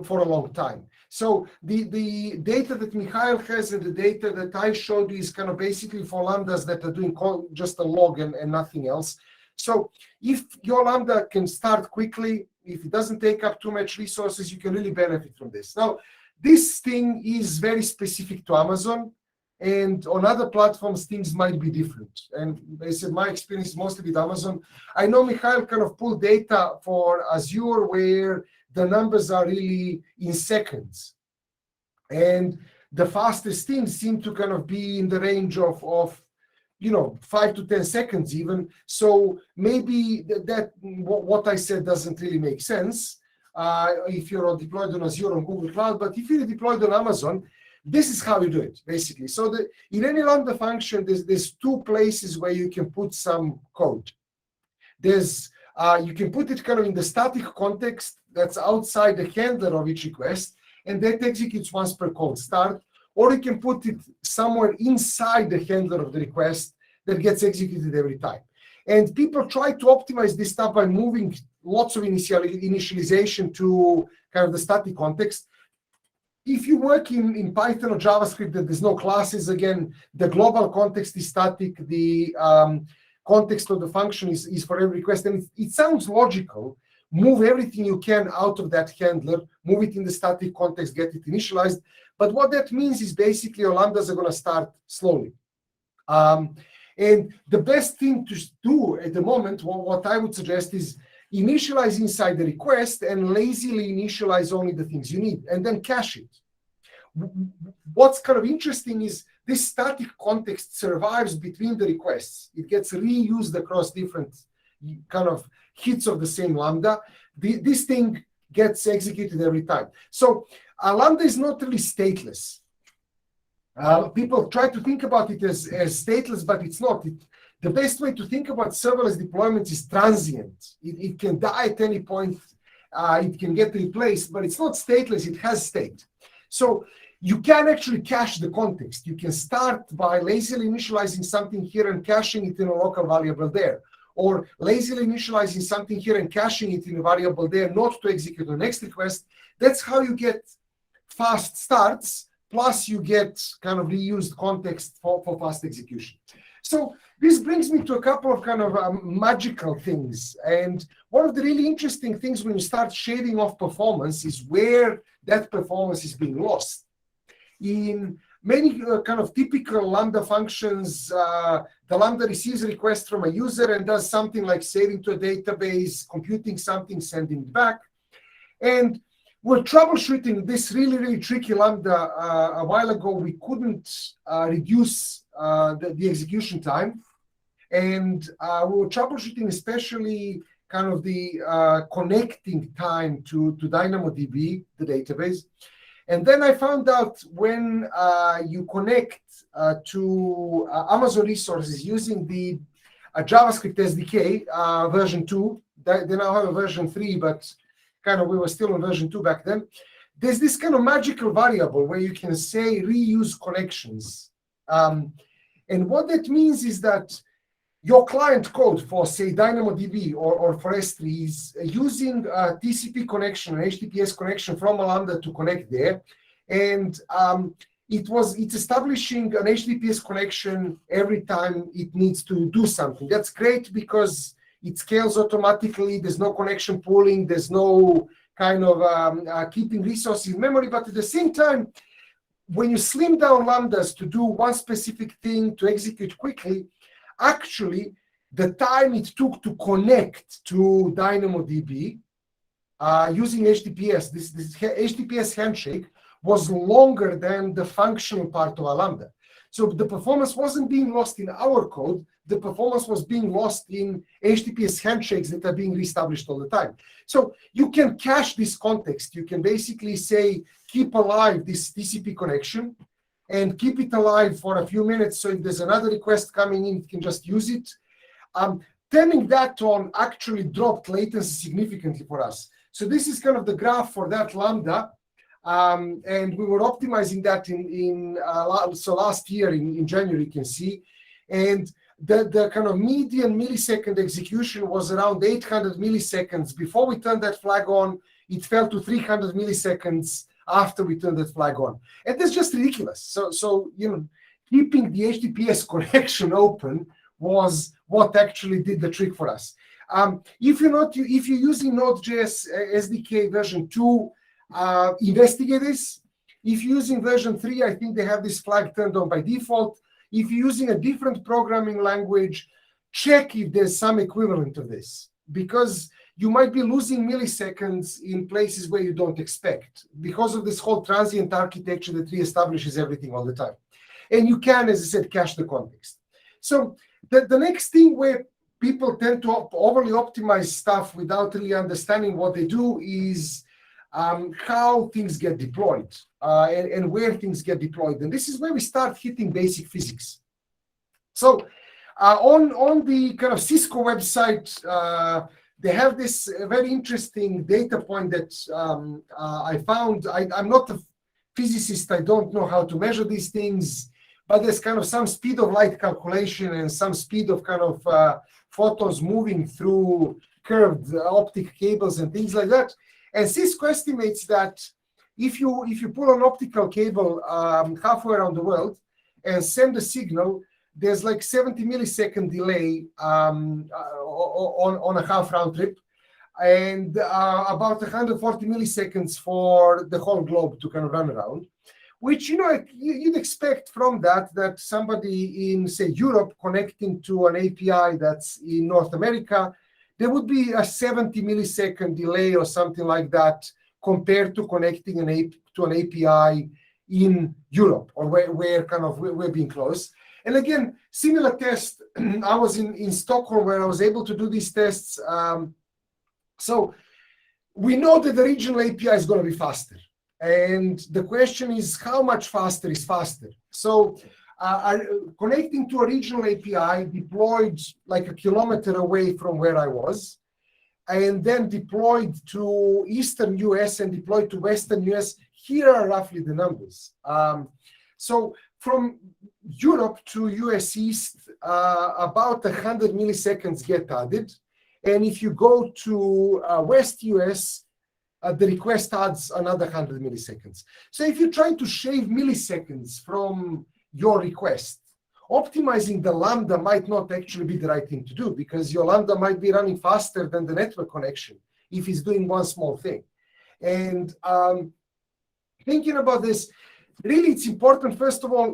[SPEAKER 2] for a long time. So the data that Mikhail has and the data that I showed you is kind of basically for Lambdas that are doing just a log and nothing else. So if your Lambda can start quickly, if it doesn't take up too much resources, you can really benefit from this. Now, this thing is very specific to Amazon, and on other platforms, things might be different. And I said my experience is mostly with Amazon. I know Mikhail kind of pulled data for Azure where the numbers are really in seconds. And the fastest things seem to kind of be in the range of 5 to 10 seconds even. So maybe what I said doesn't really make sense if you're deployed on Azure or Google Cloud. But if you're deployed on Amazon, this is how you do it, basically. So in any Lambda function, there's 2 places where you can put some code. You can put it kind of in the static context that's outside the handler of each request, and that executes once per call start. Or you can put it somewhere inside the handler of the request that gets executed every time. And people try to optimize this stuff by moving lots of initialization to kind of the static context. If you work in Python or JavaScript, that there's no classes, again, the global context is static. The context of the function is for every request. And it sounds logical. Move everything you can out of that handler, move it in the static context, get it initialized. But what that means is basically your lambdas are going to start slowly. And the best thing to do at the moment, what I would suggest is initialize inside the request and lazily initialize only the things you need, and then cache it. What's kind of interesting is this static context survives between the requests. It gets reused across different kind of hits of the same lambda. This thing gets executed every time. So a lambda is not really stateless. People try to think about it as stateless, but it's not. The best way to think about serverless deployments is transient. It can die at any point. It can get replaced, but it's not stateless. It has state. So you can actually cache the context. You can start by lazily initializing something here and caching it in a local variable there, or lazily initializing something here and caching it in a variable there, not to execute the next request. That's how you get fast starts, plus you get kind of reused context for fast execution. So this brings me to a couple of kind of magical things. And one of the really interesting things when you start shaving off performance is where that performance is being lost. In many kind of typical Lambda functions, the Lambda receives a request from a user and does something like saving to a database, computing something, sending it back. And we're troubleshooting this really, really tricky Lambda a while ago. We couldn't reduce the execution time. And we were troubleshooting especially kind of the connecting time to DynamoDB, the database. And then I found out when you connect to Amazon resources using the JavaScript SDK version 2, they now have a version 3, but kind of we were still on version 2 back then. There's this kind of magical variable where you can say reuse connections. And what that means is that your client code for, say, DynamoDB or for S3 is using a TCP connection, an HTTPS connection from a Lambda to connect there. And it's establishing an HTTPS connection every time it needs to do something. That's great because it scales automatically. There's no connection pooling. There's no kind of keeping resources in memory. But at the same time, when you slim down Lambdas to do one specific thing to execute quickly, actually, the time it took to connect to DynamoDB using HTTPS, this HTTPS handshake, was longer than the functional part of a Lambda. So the performance wasn't being lost in our code. The performance was being lost in HTTPS handshakes that are being reestablished all the time. So you can cache this context. You can basically say, keep alive this TCP connection and keep it alive for a few minutes. So if there's another request coming in, you can just use it. Turning that on actually dropped latency significantly for us. So this is kind of the graph for that Lambda. And we were optimizing that so last year in January, you can see. And the kind of median millisecond execution was around 800 milliseconds. Before we turned that flag on, it fell to 300 milliseconds after we turned that flag on. And that's just ridiculous. So you know, keeping the HTTPS connection open was what actually did the trick for us. If you're using Node.js SDK version 2, investigate this. If you're using version 3, I think they have this flag turned on by default. If you're using a different programming language, check if there's some equivalent of this, because you might be losing milliseconds in places where you don't expect because of this whole transient architecture that reestablishes everything all the time. And you can, as I said, cache the context. So the next thing where people tend to overly optimize stuff without really understanding what they do is how things get deployed and where things get deployed. And this is where we start hitting basic physics. So on the kind of Cisco website, they have this very interesting data point that I found. I'm not a physicist. I don't know how to measure these things, but there's kind of some speed of light calculation and some speed of kind of photons moving through curved optic cables and things like that. And Cisco estimates that if you pull an optical cable halfway around the world and send a signal, there's like 70 millisecond delay on a half round trip, and about 140 milliseconds for the whole globe to kind of run around, which, you'd expect from that somebody in, say, Europe connecting to an API that's in North America, there would be a 70 millisecond delay or something like that compared to connecting to an API in Europe, or where we're being close. And again, similar test, I was in Stockholm where I was able to do these tests. So we know that the regional API is going to be faster. And the question is, how much faster is faster? So connecting to a regional API deployed like a kilometer away from where I was, and then deployed to Eastern US and deployed to Western US, here are roughly the numbers. So from Europe to US East, about 100 milliseconds get added. And if you go to West US, the request adds another 100 milliseconds. So if you're trying to shave milliseconds from your request, optimizing the Lambda might not actually be the right thing to do, because your Lambda might be running faster than the network connection if it's doing one small thing. And thinking about this, really it's important, first of all,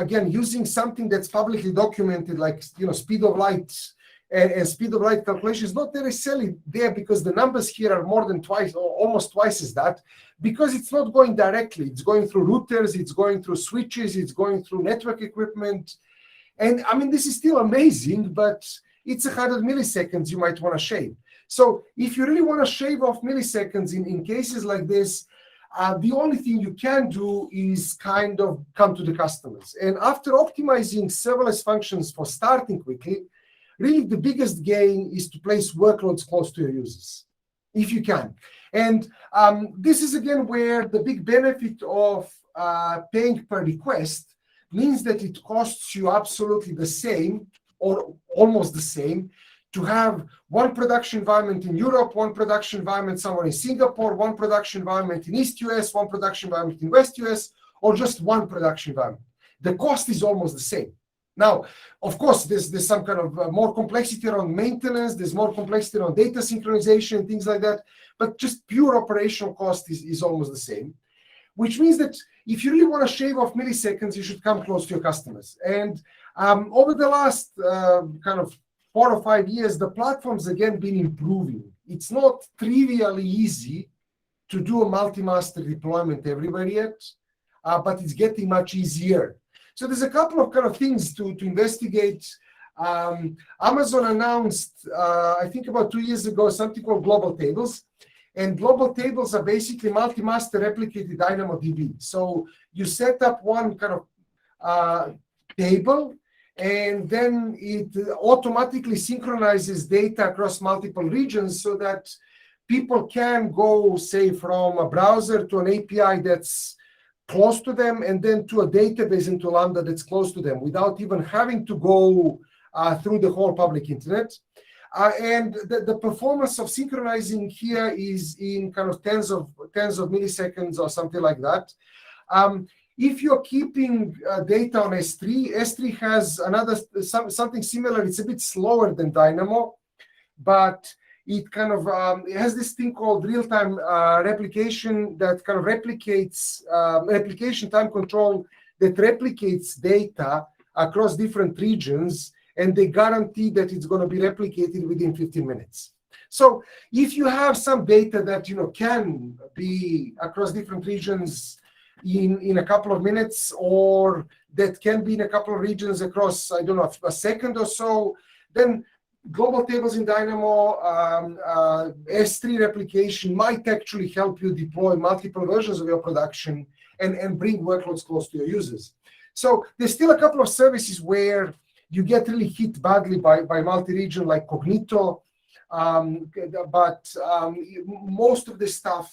[SPEAKER 2] again, using something that's publicly documented, like, speed of light and speed of light calculation is not necessarily there, because the numbers here are more than twice or almost twice as that, because it's not going directly. It's going through routers, it's going through switches, it's going through network equipment. And I mean, this is still amazing, but it's 100 milliseconds you might want to shave. So if you really want to shave off milliseconds in cases like this, the only thing you can do is kind of come to the customers. And after optimizing serverless functions for starting quickly, really the biggest gain is to place workloads close to your users, if you can. And this is, again, where the big benefit of paying per request means that it costs you absolutely the same, or almost the same, to have one production environment in Europe, one production environment somewhere in Singapore, one production environment in East US, one production environment in West US, or just one production environment. The cost is almost the same. Now, of course, there's some kind of more complexity around maintenance, there's more complexity around data synchronization, things like that, but just pure operational cost is almost the same, which means that if you really want to shave off milliseconds, you should come close to your customers. And over the last kind of 4 or 5 years, the platform's again been improving. It's not trivially easy to do a multi-master deployment everywhere yet, but it's getting much easier. So there's a couple of kind of things to investigate. Amazon announced, I think about 2 years ago, something called global tables. And global tables are basically multi-master replicated DynamoDB. So you set up one kind of table, and then it automatically synchronizes data across multiple regions so that people can go, say, from a browser to an API that's close to them, and then to a database into Lambda that's close to them, without even having to go through the whole public internet. And the performance of synchronizing here is in kind of tens of milliseconds or something like that. If you're keeping data on S3, S3 has something similar. It's a bit slower than Dynamo, but it kind of it has this thing called real-time replication that kind of replicates replication time control that replicates data across different regions, and they guarantee that it's going to be replicated within 15 minutes. So if you have some data that can be across different regions in a couple of minutes, or that can be in a couple of regions across, I don't know, a second or so, then global tables in Dynamo, S3 replication might actually help you deploy multiple versions of your production and bring workloads close to your users. So there's still a couple of services where you get really hit badly by multi-region, like Cognito, but most of the stuff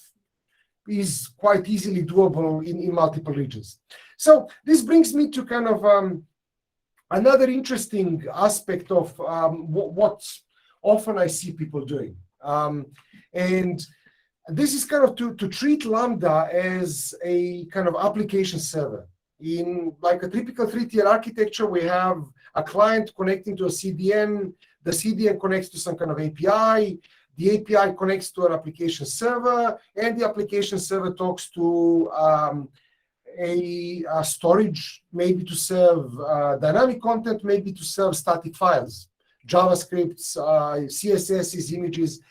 [SPEAKER 2] is quite easily doable in multiple regions. So this brings me to kind of another interesting aspect of what often I see people doing. And this is kind of to treat Lambda as a kind of application server. In like a typical 3-tier architecture, we have a client connecting to a CDN, the CDN connects to some kind of API, the API connects to an application server, and the application server talks to a storage, maybe to serve dynamic content, maybe to serve static files, JavaScripts, CSSs, images.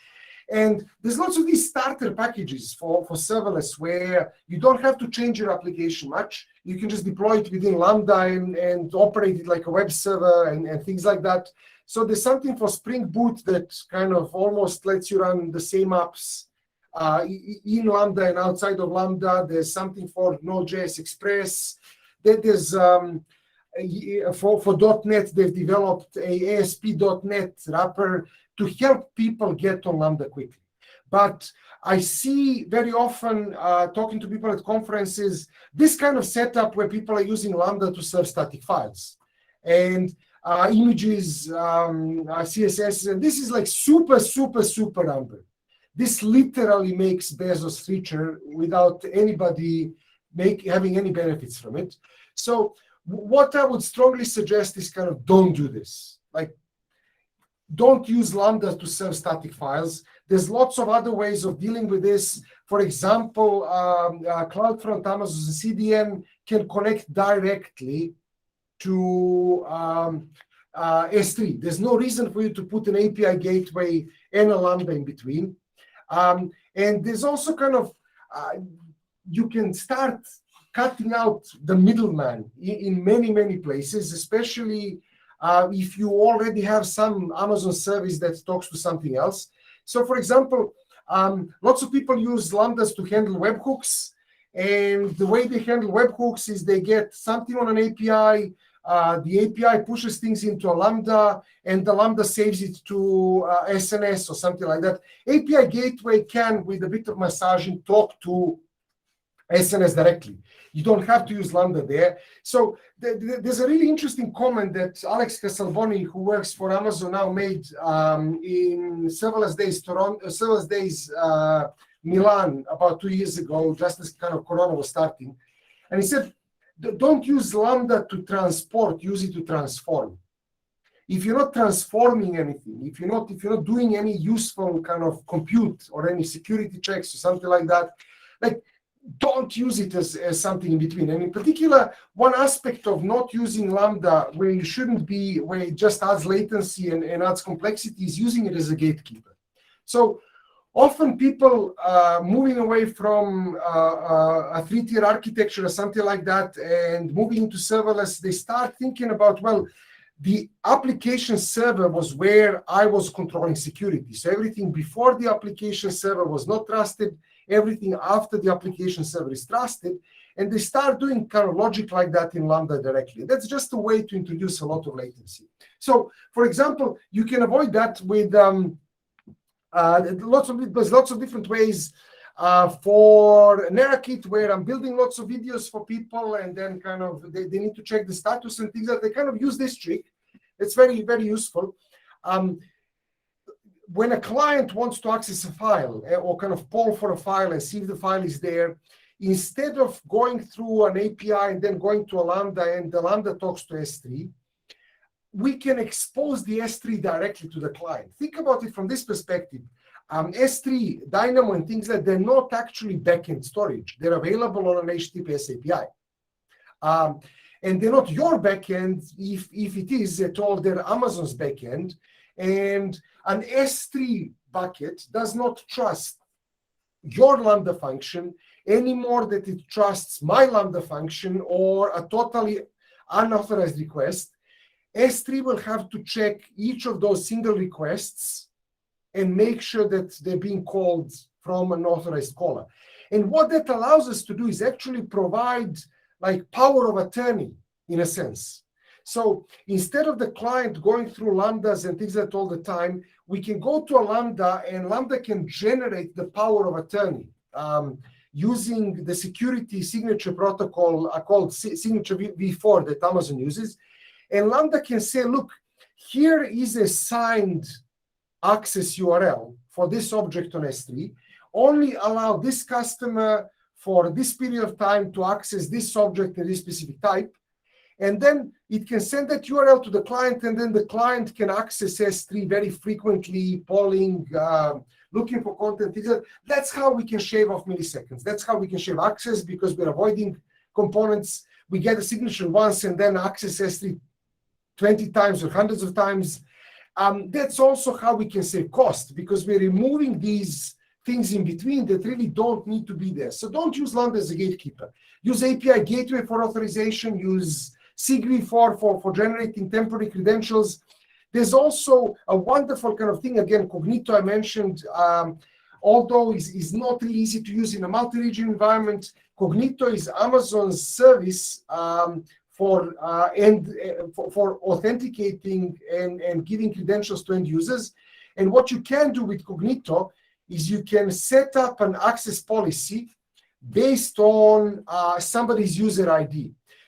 [SPEAKER 2] And there's lots of these starter packages for serverless where you don't have to change your application much. You can just deploy it within Lambda and operate it like a web server and things like that. So there's something for Spring Boot that kind of almost lets you run the same apps in Lambda and outside of Lambda. There's something for Node.js Express. There's for .NET, they've developed a ASP.NET wrapper to help people get on Lambda quickly. But I see very often talking to people at conferences, this kind of setup where people are using Lambda to serve static files and images, CSS, and this is like super number. This literally makes Bezos richer without anybody having any benefits from it. So what I would strongly suggest is kind of don't do this. Like, don't use Lambda to serve static files. There's lots of other ways of dealing with this. For example, CloudFront, Amazon CDN can connect directly to S3. There's no reason for you to put an API gateway and a Lambda in between. And there's also kind of, you can start cutting out the middleman in many places, especially if you already have some Amazon service that talks to something else. So for example, lots of people use Lambdas to handle webhooks. And the way they handle webhooks is they get something on an API, the API pushes things into a Lambda, and the Lambda saves it to SNS or something like that. API gateway can, with a bit of massaging, talk to SNS directly. You don't have to use Lambda there. So there's a really interesting comment that Alex Casalboni, who works for Amazon now, made in Serverless Days Toronto, Serverless Days Milan about 2 years ago, just as kind of Corona was starting. And he said, don't use Lambda to transport, use it to transform. If you're not transforming anything, if you're not doing any useful kind of compute or any security checks or something like that, like, don't use it as something in between. And in particular, one aspect of not using Lambda where you shouldn't be, where it just adds latency and adds complexity, is using it as a gatekeeper. So often people moving away from a 3-tier architecture or something like that and moving into serverless, they start thinking about, well, the application server was where I was controlling security. So everything before the application server was not trusted. Everything after the application server is trusted, and they start doing kind of logic like that in Lambda directly. That's just a way to introduce a lot of latency. So, for example, you can avoid that with lots of different ways. For Nerakit, where I'm building lots of videos for people, and then kind of they need to check the status and things like that. They kind of use this trick. It's very useful. When a client wants to access a file or kind of poll for a file and see if the file is there, instead of going through an API and then going to a Lambda and the Lambda talks to S3, we can expose the S3 directly to the client. Think about it from this perspective. S3, Dynamo, and things like that, they're not actually backend storage. They're available on an HTTPS API. And they're not your backend, if it is at all, they're Amazon's backend. And an S3 bucket does not trust your Lambda function any more than it trusts my Lambda function or a totally unauthorized request. S3 will have to check each of those single requests and make sure that they're being called from an authorized caller. And what that allows us to do is actually provide like power of attorney in a sense. So instead of the client going through Lambdas and things like that all the time, we can go to a Lambda and Lambda can generate the power of attorney using the security signature protocol called Signature v4 that Amazon uses. And Lambda can say, look, here is a signed access URL for this object on S3. Only allow this customer for this period of time to access this object in this specific type. And then it can send that URL to the client, and then the client can access S3 very frequently, polling, looking for content. That's how we can shave off milliseconds. That's how we can shave access, because we're avoiding components, we get a signature once and then access S3 20 times or hundreds of times. That's also how we can save cost, because we're removing these things in between that really don't need to be there. So don't use Lambda as a gatekeeper. Use API Gateway for authorization, use SIGV for generating temporary credentials. There's also a wonderful kind of thing, again, Cognito I mentioned, although is not really easy to use in a multi-region environment. Cognito is Amazon's service for authenticating and giving credentials to end users. And what you can do with Cognito is you can set up an access policy based on somebody's user ID.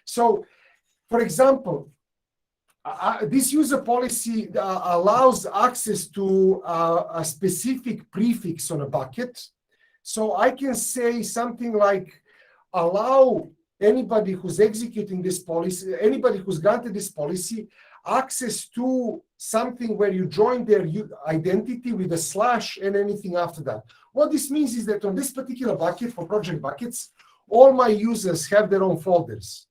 [SPEAKER 2] So, for example, this user policy allows access to a specific prefix on a bucket. So I can say something like, allow anybody who's executing this policy, anybody who's granted this policy, access to something where you join their identity with a slash and anything after that. What this means is that on this particular bucket, for project buckets, all my users have their own folders,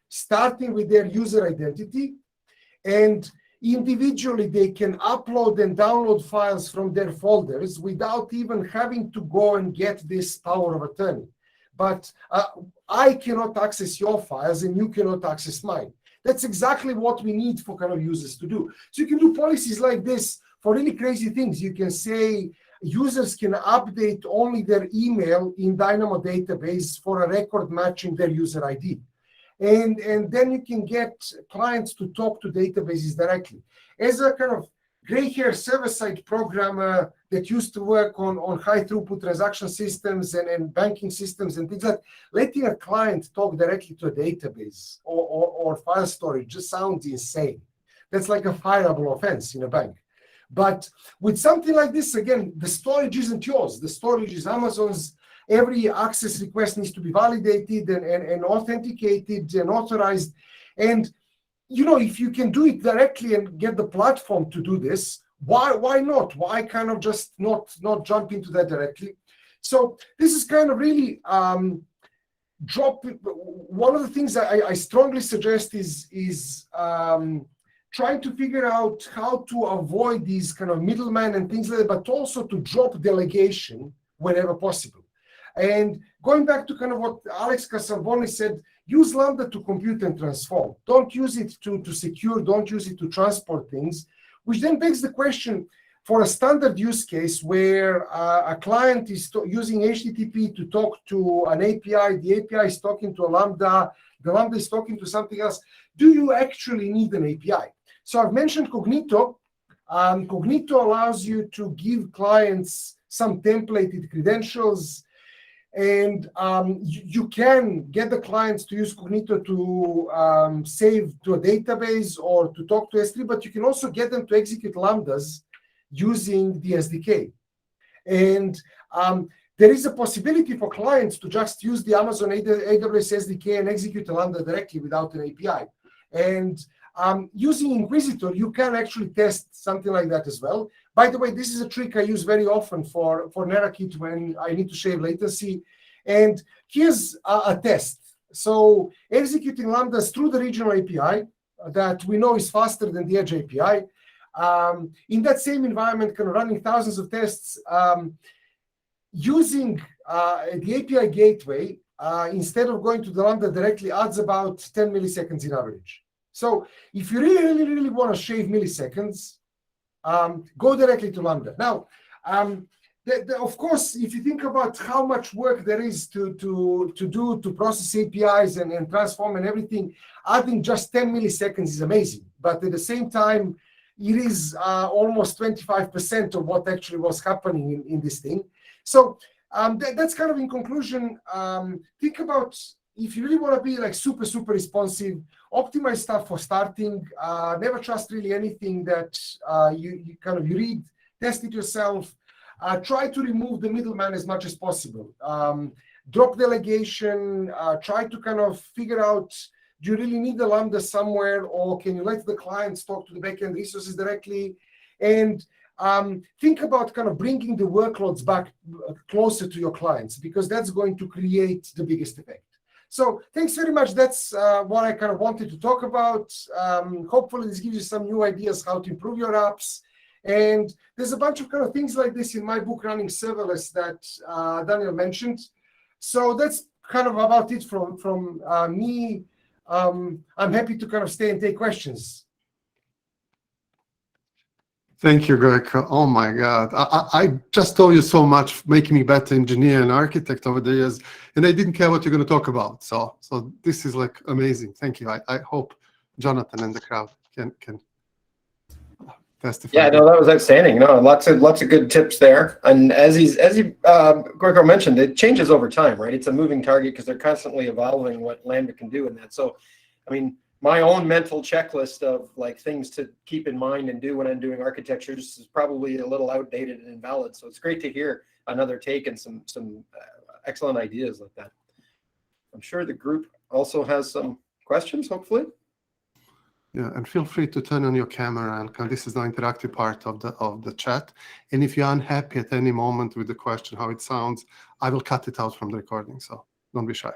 [SPEAKER 2] starting with their user identity, and individually they can upload and download files from their folders without even having to go and get this power of attorney. But I cannot access your files and you cannot access mine. That's exactly what we need for kind of users to do. So you can do policies like this for really crazy things. You can say users can update only their email in Dynamo database for a record matching their user ID. And then you can get clients to talk to databases directly. As a kind of gray-hair server-side programmer that used to work on high-throughput transaction systems and banking systems and things like that, letting a client talk directly to a database or file storage just sounds insane. That's like a fireable offense in a bank. But with something like this, again, the storage isn't yours. The storage is Amazon's. Every access request needs to be validated and authenticated and authorized. And if you can do it directly and get the platform to do this, why not? Why kind of just not jump into that directly? So this is kind of really one of the things I strongly suggest is trying to figure out how to avoid these kind of middlemen and things like that, but also to drop delegation whenever possible. And going back to kind of what Alex Casaboni said, use Lambda to compute and transform. Don't use it to secure, don't use it to transport things, which then begs the question, for a standard use case where a client is using HTTP to talk to an API, the API is talking to a Lambda, the Lambda is talking to something else, do you actually need an API? So I've mentioned Cognito. Cognito allows you to give clients some templated credentials, and you can get the clients to use Cognito to save to a database or to talk to S3, but you can also get them to execute Lambdas using the SDK. And there is a possibility for clients to just use the Amazon AWS SDK and execute a Lambda directly without an API. And using Inquisitor, you can actually test something like that as well. By the way, this is a trick I use very often for Nerakit when I need to shave latency. And here's a test. So executing Lambdas through the regional API that we know is faster than the Edge API. In that same environment, kind of running thousands of tests, using the API gateway, instead of going to the Lambda directly, adds about 10 milliseconds in average. So if you really want to shave milliseconds, go directly to Lambda. Now, of course, if you think about how much work there is to do to process APIs and transform and everything, adding just 10 milliseconds is amazing. But at the same time, it is almost 25% of what actually was happening in this thing. So that's kind of in conclusion. Think about, if you really want to be like super responsive, optimize stuff for starting. Never trust really anything that you read, test it yourself. Try to remove the middleman as much as possible. Drop delegation. Try to kind of figure out, do you really need the Lambda somewhere, or can you let the clients talk to the backend resources directly? And think about kind of bringing the workloads back closer to your clients, because that's going to create the biggest effect. So thanks very much. That's what I kind of wanted to talk about. Hopefully this gives you some new ideas how to improve your apps. And there's a bunch of kind of things like this in my book, Running Serverless, that Daniel mentioned. So that's kind of about it from me. I'm happy to kind of stay and take questions.
[SPEAKER 1] Thank you, Gojko. Oh my God. I just owe you so much, making me better engineer and architect over the years, and I didn't care what you're going to talk about. So this is like amazing. Thank you. I hope Jonathan and the crowd can testify.
[SPEAKER 3] Yeah, no, that was outstanding. No, lots of good tips there. And as Gojko mentioned, it changes over time, right? It's a moving target because they're constantly evolving what Lambda can do in that. So, I mean, my own mental checklist of like things to keep in mind and do when I'm doing architectures is probably a little outdated and invalid. So it's great to hear another take and some excellent ideas like that. I'm sure the group also has some questions, hopefully.
[SPEAKER 1] Yeah, and feel free to turn on your camera, and this is the interactive part of the chat. And if you're unhappy at any moment with the question, how it sounds, I will cut it out from the recording. So don't be shy.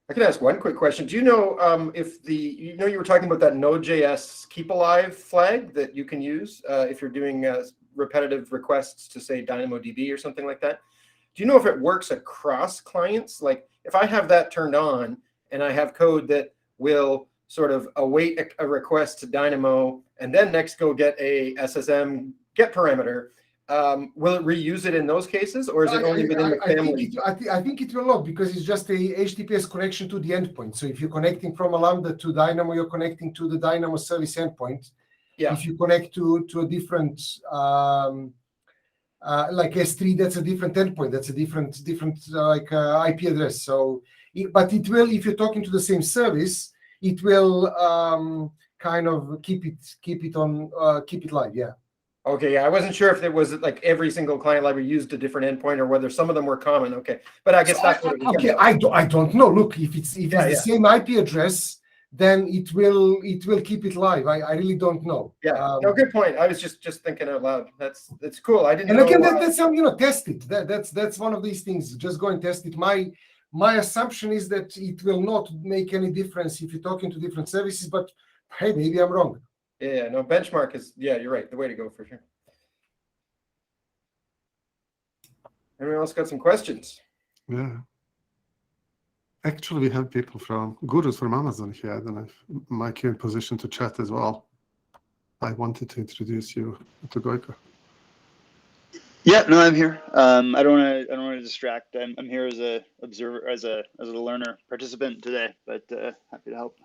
[SPEAKER 3] I can ask one quick question. Do you know if you were talking about that Node.js keep alive flag that you can use if you're doing repetitive requests to say DynamoDB or something like that? Do you know if it works across clients? Like if I have that turned on and I have code that will sort of await a request to Dynamo and then next go get a SSM get parameter, will it reuse it in those cases, or is it only within the family?
[SPEAKER 2] I think it will not, because it's just a HTTPS connection to the endpoint. So if you're connecting from a Lambda to Dynamo, you're connecting to the Dynamo service endpoint.
[SPEAKER 3] Yeah.
[SPEAKER 2] If you connect to a different, like S3, that's a different endpoint. That's a different IP address. So, but it will, if you're talking to the same service, it will kind of keep it live. Yeah.
[SPEAKER 3] Okay, yeah, I wasn't sure if it was like every single client library used a different endpoint or whether some of them were common. Okay, but I guess that's what it was.
[SPEAKER 2] Okay, I don't know. Look, if it's the same IP address, then it will keep it live. I really don't know.
[SPEAKER 3] Yeah, no, good point. I was just thinking out loud. That's cool. I didn't.
[SPEAKER 2] And
[SPEAKER 3] know,
[SPEAKER 2] again, that's test it. That's one of these things. Just go and test it. My assumption is that it will not make any difference if you're talking to different services. But hey, maybe I'm wrong.
[SPEAKER 3] Yeah, no, benchmark is, yeah, you're right, the way to go for sure. Anyone else got some questions?
[SPEAKER 1] Yeah. Actually, we have people gurus from Amazon here. I don't know if Mike, you're in position to chat as well. I wanted to introduce you to Gojko.
[SPEAKER 4] Yeah, no, I'm here. I don't want to distract. I'm here as a observer, as a learner, participant today, but happy to help.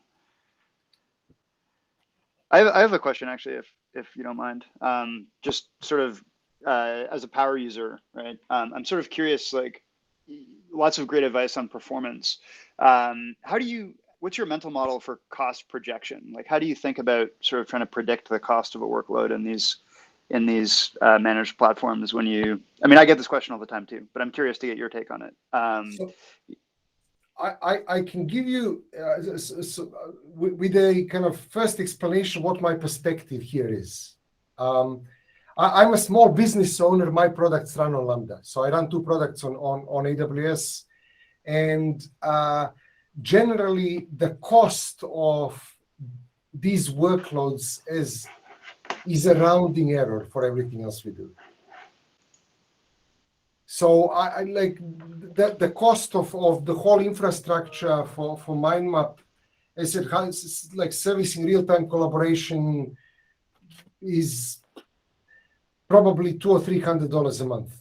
[SPEAKER 4] I have a question, actually, if you don't mind. Just sort of as a power user, right? I'm sort of curious, like, lots of great advice on performance. What's your mental model for cost projection? Like, how do you think about sort of trying to predict the cost of a workload in these managed platforms when you? I mean, I get this question all the time too, but I'm curious to get your take on it.
[SPEAKER 2] So I can give you with a kind of first explanation what my perspective here is. I'm a small business owner. My products run on Lambda, so I run 2 products on AWS, and generally the cost of these workloads is a rounding error for everything else we do. So I like the cost of the whole infrastructure for MindMap, as it has, like, servicing real-time collaboration is probably $200 or $300 a month.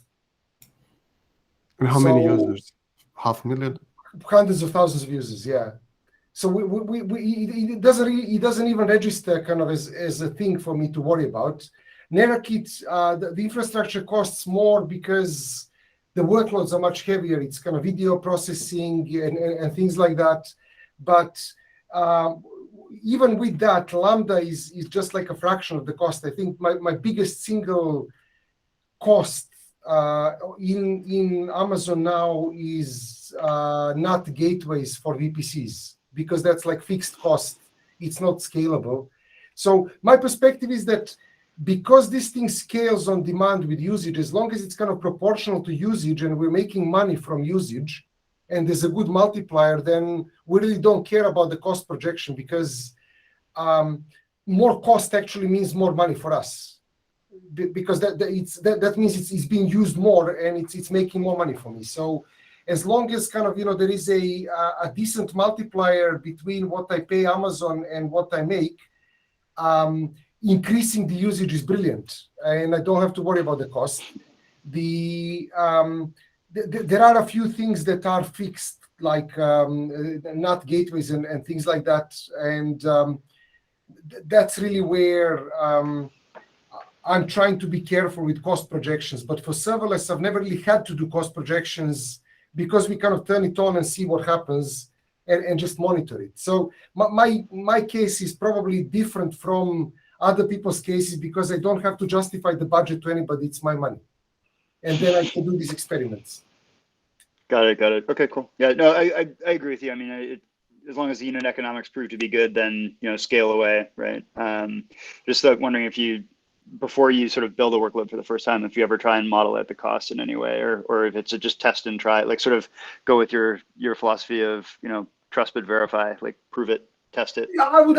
[SPEAKER 1] And how many users? 500,000?
[SPEAKER 2] Hundreds of thousands of users, yeah. So it doesn't even register kind of as a thing for me to worry about. NeraKit, the infrastructure costs more because the workloads are much heavier. It's kind of video processing and things like that. But even with that, Lambda is just like a fraction of the cost. I think my biggest single cost in Amazon now is not gateways for VPCs, because that's like fixed cost. It's not scalable. So my perspective is that because this thing scales on demand with usage, as long as it's kind of proportional to usage and we're making money from usage and there's a good multiplier, then we really don't care about the cost projection, because more cost actually means more money for us, because that means it's being used more and it's making more money for me. So as long as kind of, there is a decent multiplier between what I pay Amazon and what I make, increasing the usage is brilliant, and I don't have to worry about the cost. There are a few things that are fixed, like NAT gateways and things like that, and that's really where I'm trying to be careful with cost projections. But for serverless, I've never really had to do cost projections, because we kind of turn it on and see what happens and just monitor it. So my case is probably different from other people's cases, because I don't have to justify the budget to anybody. It's my money. And then I can do these experiments.
[SPEAKER 4] Got it. Okay, cool. Yeah, no, I agree with you. I mean, as long as the unit economics prove to be good, then, scale away, right? Just wondering if before you sort of build a workload for the first time, if you ever try and model out the cost in any way, or if it's just test and try, like sort of go with your philosophy of, trust but verify, like prove it, test it.
[SPEAKER 2] Yeah, I would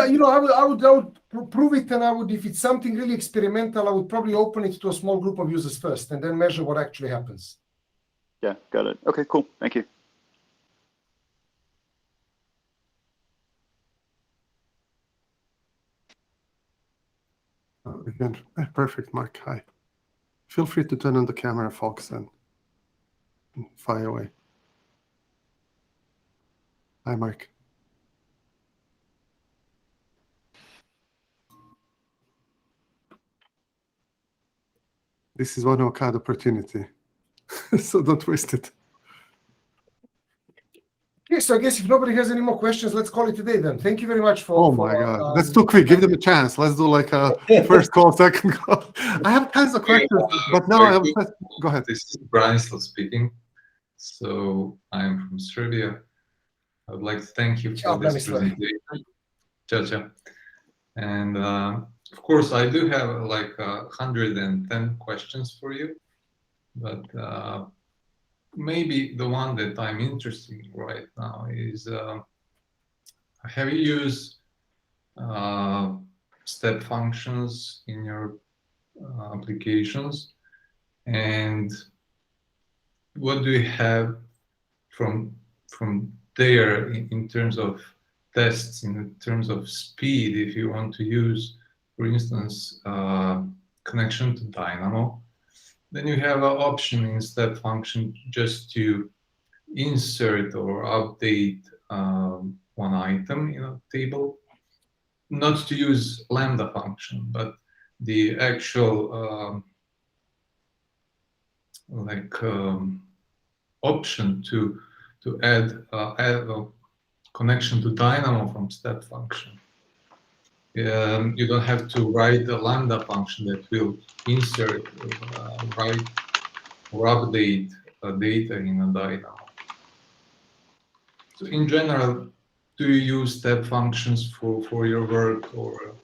[SPEAKER 2] prove it, and if it's something really experimental, I would probably open it to a small group of users first, and then measure what actually happens.
[SPEAKER 4] Yeah, got it. Okay, cool. Thank you.
[SPEAKER 1] Again, perfect, Mark. Hi. Feel free to turn on the camera, folks, and fire away. Hi, Mark. This is one of a kind opportunity, so don't waste it.
[SPEAKER 2] Okay, so I guess if nobody has any more questions, let's call it a day then. Thank you very much for.
[SPEAKER 1] Oh my God, that's too quick. Give them a chance. Let's do like a first call, second call. I have tons of questions, but now I have. Go ahead.
[SPEAKER 5] This is Branislav speaking. So I'm from Serbia. I would like to thank you for this presentation. Ciao. And of course, I do have like 110 questions for you, but maybe the one that I'm interested in right now is, have you used step functions in your applications? And what do you have from there in terms of tests, in terms of speed, if you want to use, for instance, connection to Dynamo? Then you have an option in step function just to insert or update one item in a table, not to use Lambda function, but the actual option to add a connection to Dynamo from step function. You don't have to write the Lambda function that will insert, write, or update data in a Dynamo. So in general, do you use step functions for your work, or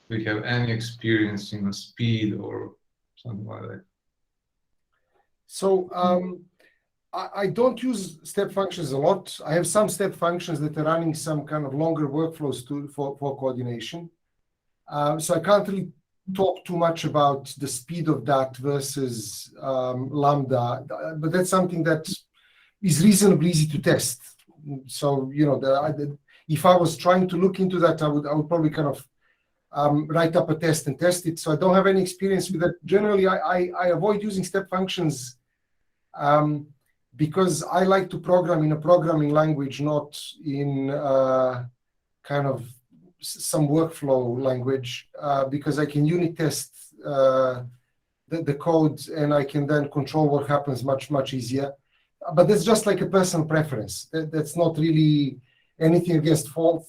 [SPEAKER 5] do you have any experience in a speed or something like that?
[SPEAKER 2] So I don't use step functions a lot. I have some step functions that are running some kind of longer workflows for coordination. So I can't really talk too much about the speed of that versus Lambda, but that's something that is reasonably easy to test. So, if I was trying to look into that, I would probably kind of write up a test and test it. So I don't have any experience with that. Generally, I avoid using step functions because I like to program in a programming language, not in kind of some workflow language, because I can unit test the code and I can then control what happens much easier. But that's just like a personal preference. That's not really anything against or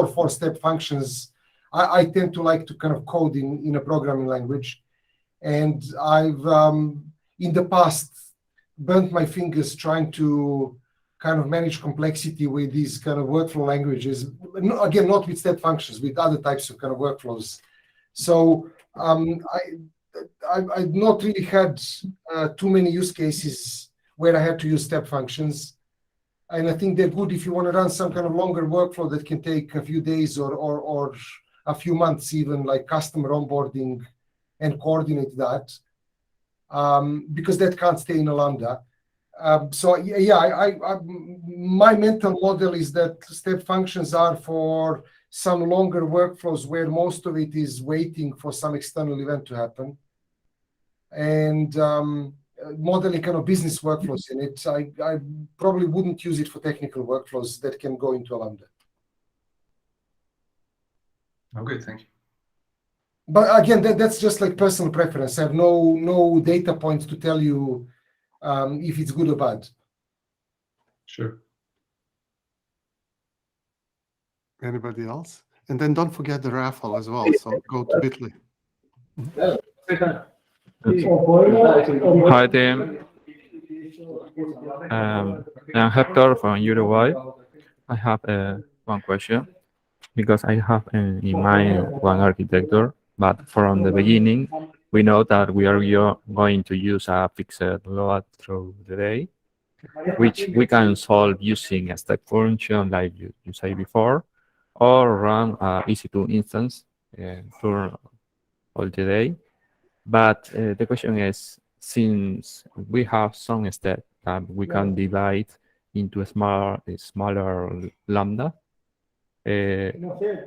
[SPEAKER 2] for step functions. I tend to like to kind of code in a programming language. And I've, in the past, burnt my fingers trying to kind of manage complexity with these kind of workflow languages. Again, not with step functions, with other types of kind of workflows. So I've not really had too many use cases where I had to use step functions. And I think they're good if you want to run some kind of longer workflow that can take a few days or a few months, even like customer onboarding and coordinate that, because that can't stay in a Lambda. So yeah, my mental model is that step functions are for some longer workflows where most of it is waiting for some external event to happen, and modeling kind of business workflows in it. I probably wouldn't use it for technical workflows that can go into a Lambda.
[SPEAKER 5] Okay, thank you.
[SPEAKER 2] But again, that's just like personal preference. I have no data points to tell you if it's good or bad.
[SPEAKER 5] Sure.
[SPEAKER 1] Anybody else? And then don't forget the raffle as well. So go to Bitly.
[SPEAKER 6] Hi, team. I'm Hector from Uruguay. I have one question because I have in mind one architecture, but from the beginning, we know that we are going to use a fixed load through the day, which we can solve using a step function like you said before, or run EC2 instance through all the day. But the question is, since we have some steps that we can divide into a smaller lambda,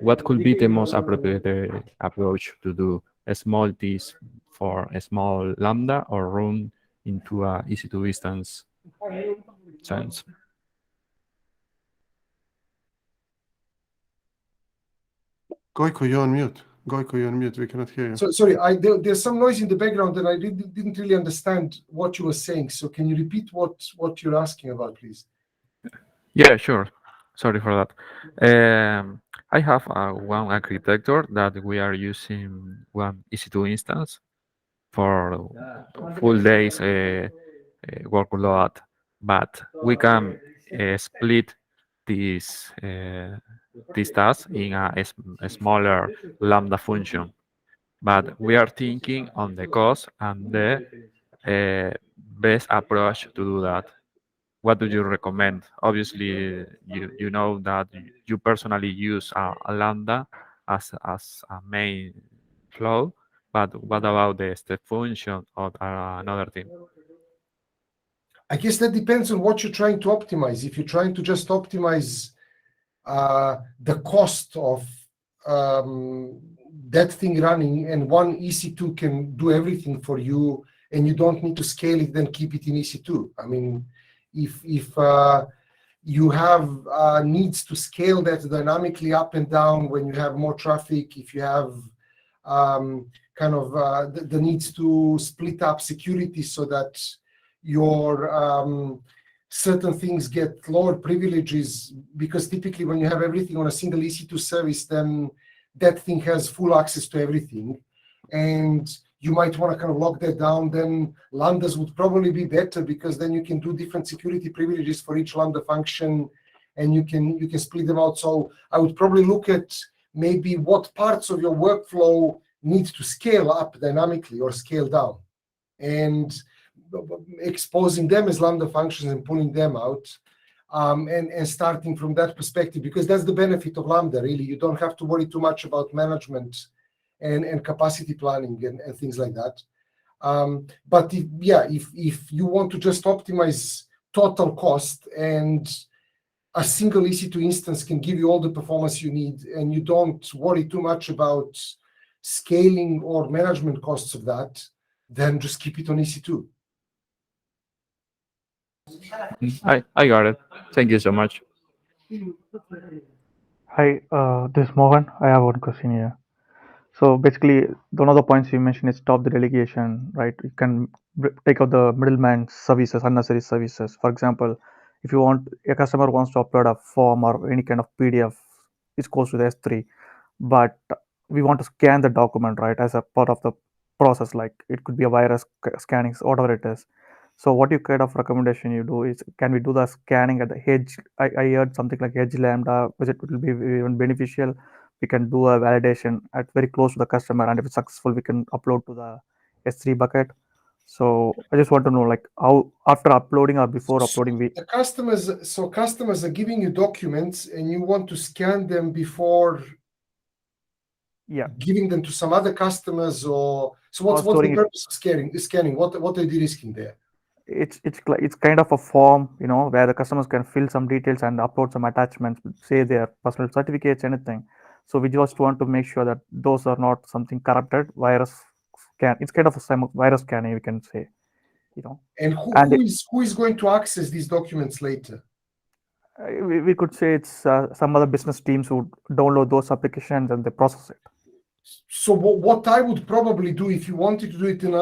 [SPEAKER 6] what could be the most appropriate approach to do a small disk for a small lambda or run into a EC2 instance sense?
[SPEAKER 1] Gojko, you're on mute. Gojko, you're on mute. We cannot hear you.
[SPEAKER 2] So sorry, there's some noise in the background and I didn't really understand what you were saying. So can you repeat what you're asking about, please?
[SPEAKER 6] Yeah, sure. Sorry for that. I have one architecture that we are using one EC2 instance for full days workload, but we can split this task in a smaller lambda function. But we are thinking on the cost and the best approach to do that. What do you recommend? Obviously, you know that you personally use a lambda as a main flow, but what about the step function or another thing?
[SPEAKER 2] I guess that depends on what you're trying to optimize. If you're trying to just optimize the cost of that thing running, and one EC2 can do everything for you, and you don't need to scale it, then keep it in EC2. I mean, if you have needs to scale that dynamically up and down when you have more traffic, if you have kind of the needs to split up security so that your certain things get lower privileges, because typically when you have everything on a single EC2 service, then that thing has full access to everything. And you might want to kind of lock that down, then lambdas would probably be better, because then you can do different security privileges for each lambda function, and you can split them out. So I would probably look at maybe what parts of your workflow need to scale up dynamically or scale down, and exposing them as lambda functions and pulling them out, and starting from that perspective, because that's the benefit of lambda, really. You don't have to worry too much about management and capacity planning and things like that. But if you want to just optimize total cost, and a single EC2 instance can give you all the performance you need, and you don't worry too much about scaling or management costs of that, then just keep it on EC2.
[SPEAKER 6] I got it. Thank you so much.
[SPEAKER 7] Hi, this is Mohan. I have one question here. So basically, one of the points you mentioned is stop the delegation, right? You can take out the middleman services, unnecessary services. For example, if you want a customer wants to upload a form or any kind of PDF, it goes to the S3, but we want to scan the document, right, as a part of the process. Like it could be a virus scanning, whatever it is. So what you kind of recommendation you do is, can we do the scanning at the edge? I heard something like edge lambda, which it will be even beneficial, we can do a validation at very close to the customer, and if it's successful, we can upload to the S3 bucket. So I just want to know, like, how after uploading or before uploading,
[SPEAKER 2] The customers are giving you documents, and you want to scan them before giving them to some other customers, or so what's the purpose of scanning? What are you risking there?
[SPEAKER 7] It's kind of a form, where the customers can fill some details and upload some attachments, say their personal certificates, anything. So we just want to make sure that those are not something corrupted virus scan. It's kind of a virus scanning, we can say,
[SPEAKER 2] And who is going to access these documents later?
[SPEAKER 7] We could say it's some other business teams who download those applications and they process it.
[SPEAKER 2] So what I would probably do, if you wanted to do it in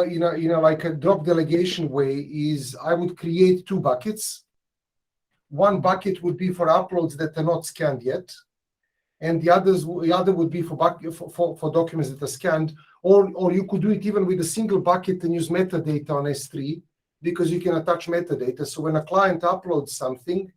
[SPEAKER 2] a like a drop delegation way, is I would create 2 buckets. One bucket would be for uploads that are not scanned yet, and the other would be for documents that are scanned. Or you could do it even with a single bucket and use metadata on S3, because you can attach metadata. So when a client uploads something,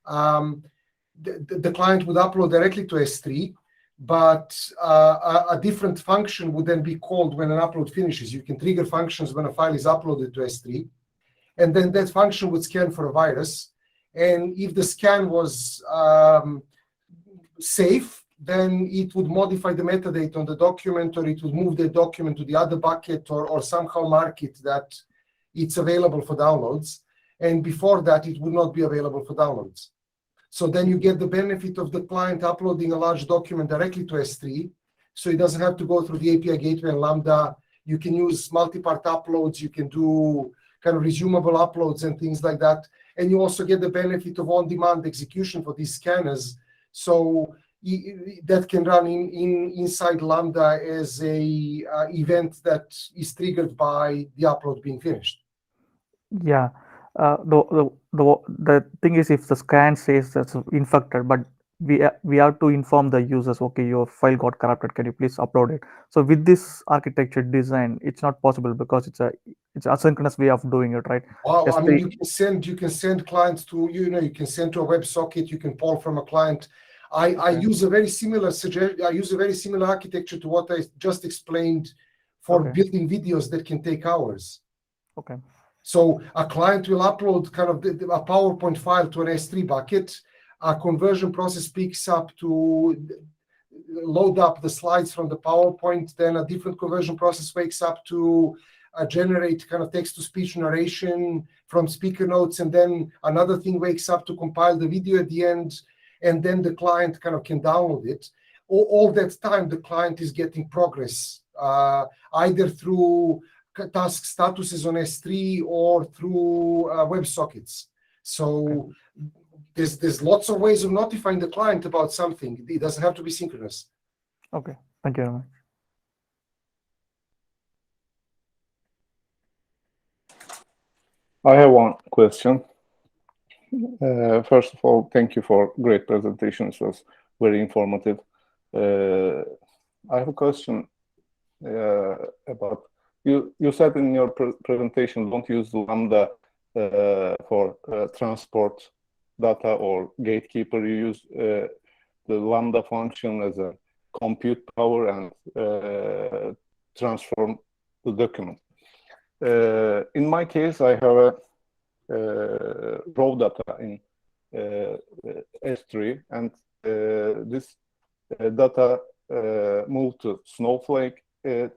[SPEAKER 2] the client would upload directly to S3, but a different function would then be called when an upload finishes. You can trigger functions when a file is uploaded to S3, and then that function would scan for a virus. And if the scan was safe, then it would modify the metadata on the document, or it would move the document to the other bucket, or somehow mark it that it's available for downloads. And before that, it would not be available for downloads. So then you get the benefit of the client uploading a large document directly to S3. So it doesn't have to go through the API gateway and Lambda. You can use multi-part uploads. You can do kind of resumable uploads and things like that. And you also get the benefit of on-demand execution for these scanners. So that can run inside Lambda as a event that is triggered by the upload being finished.
[SPEAKER 7] Yeah. The thing is, if the scan says that's infected, but we have to inform the users, okay, your file got corrupted, can you please upload it? So with this architecture design, it's not possible, because it's asynchronous way of doing it, right?
[SPEAKER 2] Wow, I mean, you can send clients to, you can send to a WebSocket, you can pull from a client. I use a very similar architecture to what I just explained for building videos that can take hours.
[SPEAKER 7] Okay.
[SPEAKER 2] So a client will upload kind of a PowerPoint file to an S3 bucket. A conversion process picks up to load up the slides from the PowerPoint. Then a different conversion process wakes up to generate kind of text-to-speech narration from speaker notes. And then another thing wakes up to compile the video at the end. And then the client kind of can download it. All that time, the client is getting progress, either through task statuses on S3 or through WebSockets. So there's lots of ways of notifying the client about something. It doesn't have to be synchronous.
[SPEAKER 7] Okay, thank you very much.
[SPEAKER 8] I have one question. First of all, thank you for great presentation. It was very informative. I have a question about, you said in your presentation, don't use Lambda for transport data or gatekeeper. You use the Lambda function as a compute power and transform the document. In my case, I have a raw data in S3, and this data moved to Snowflake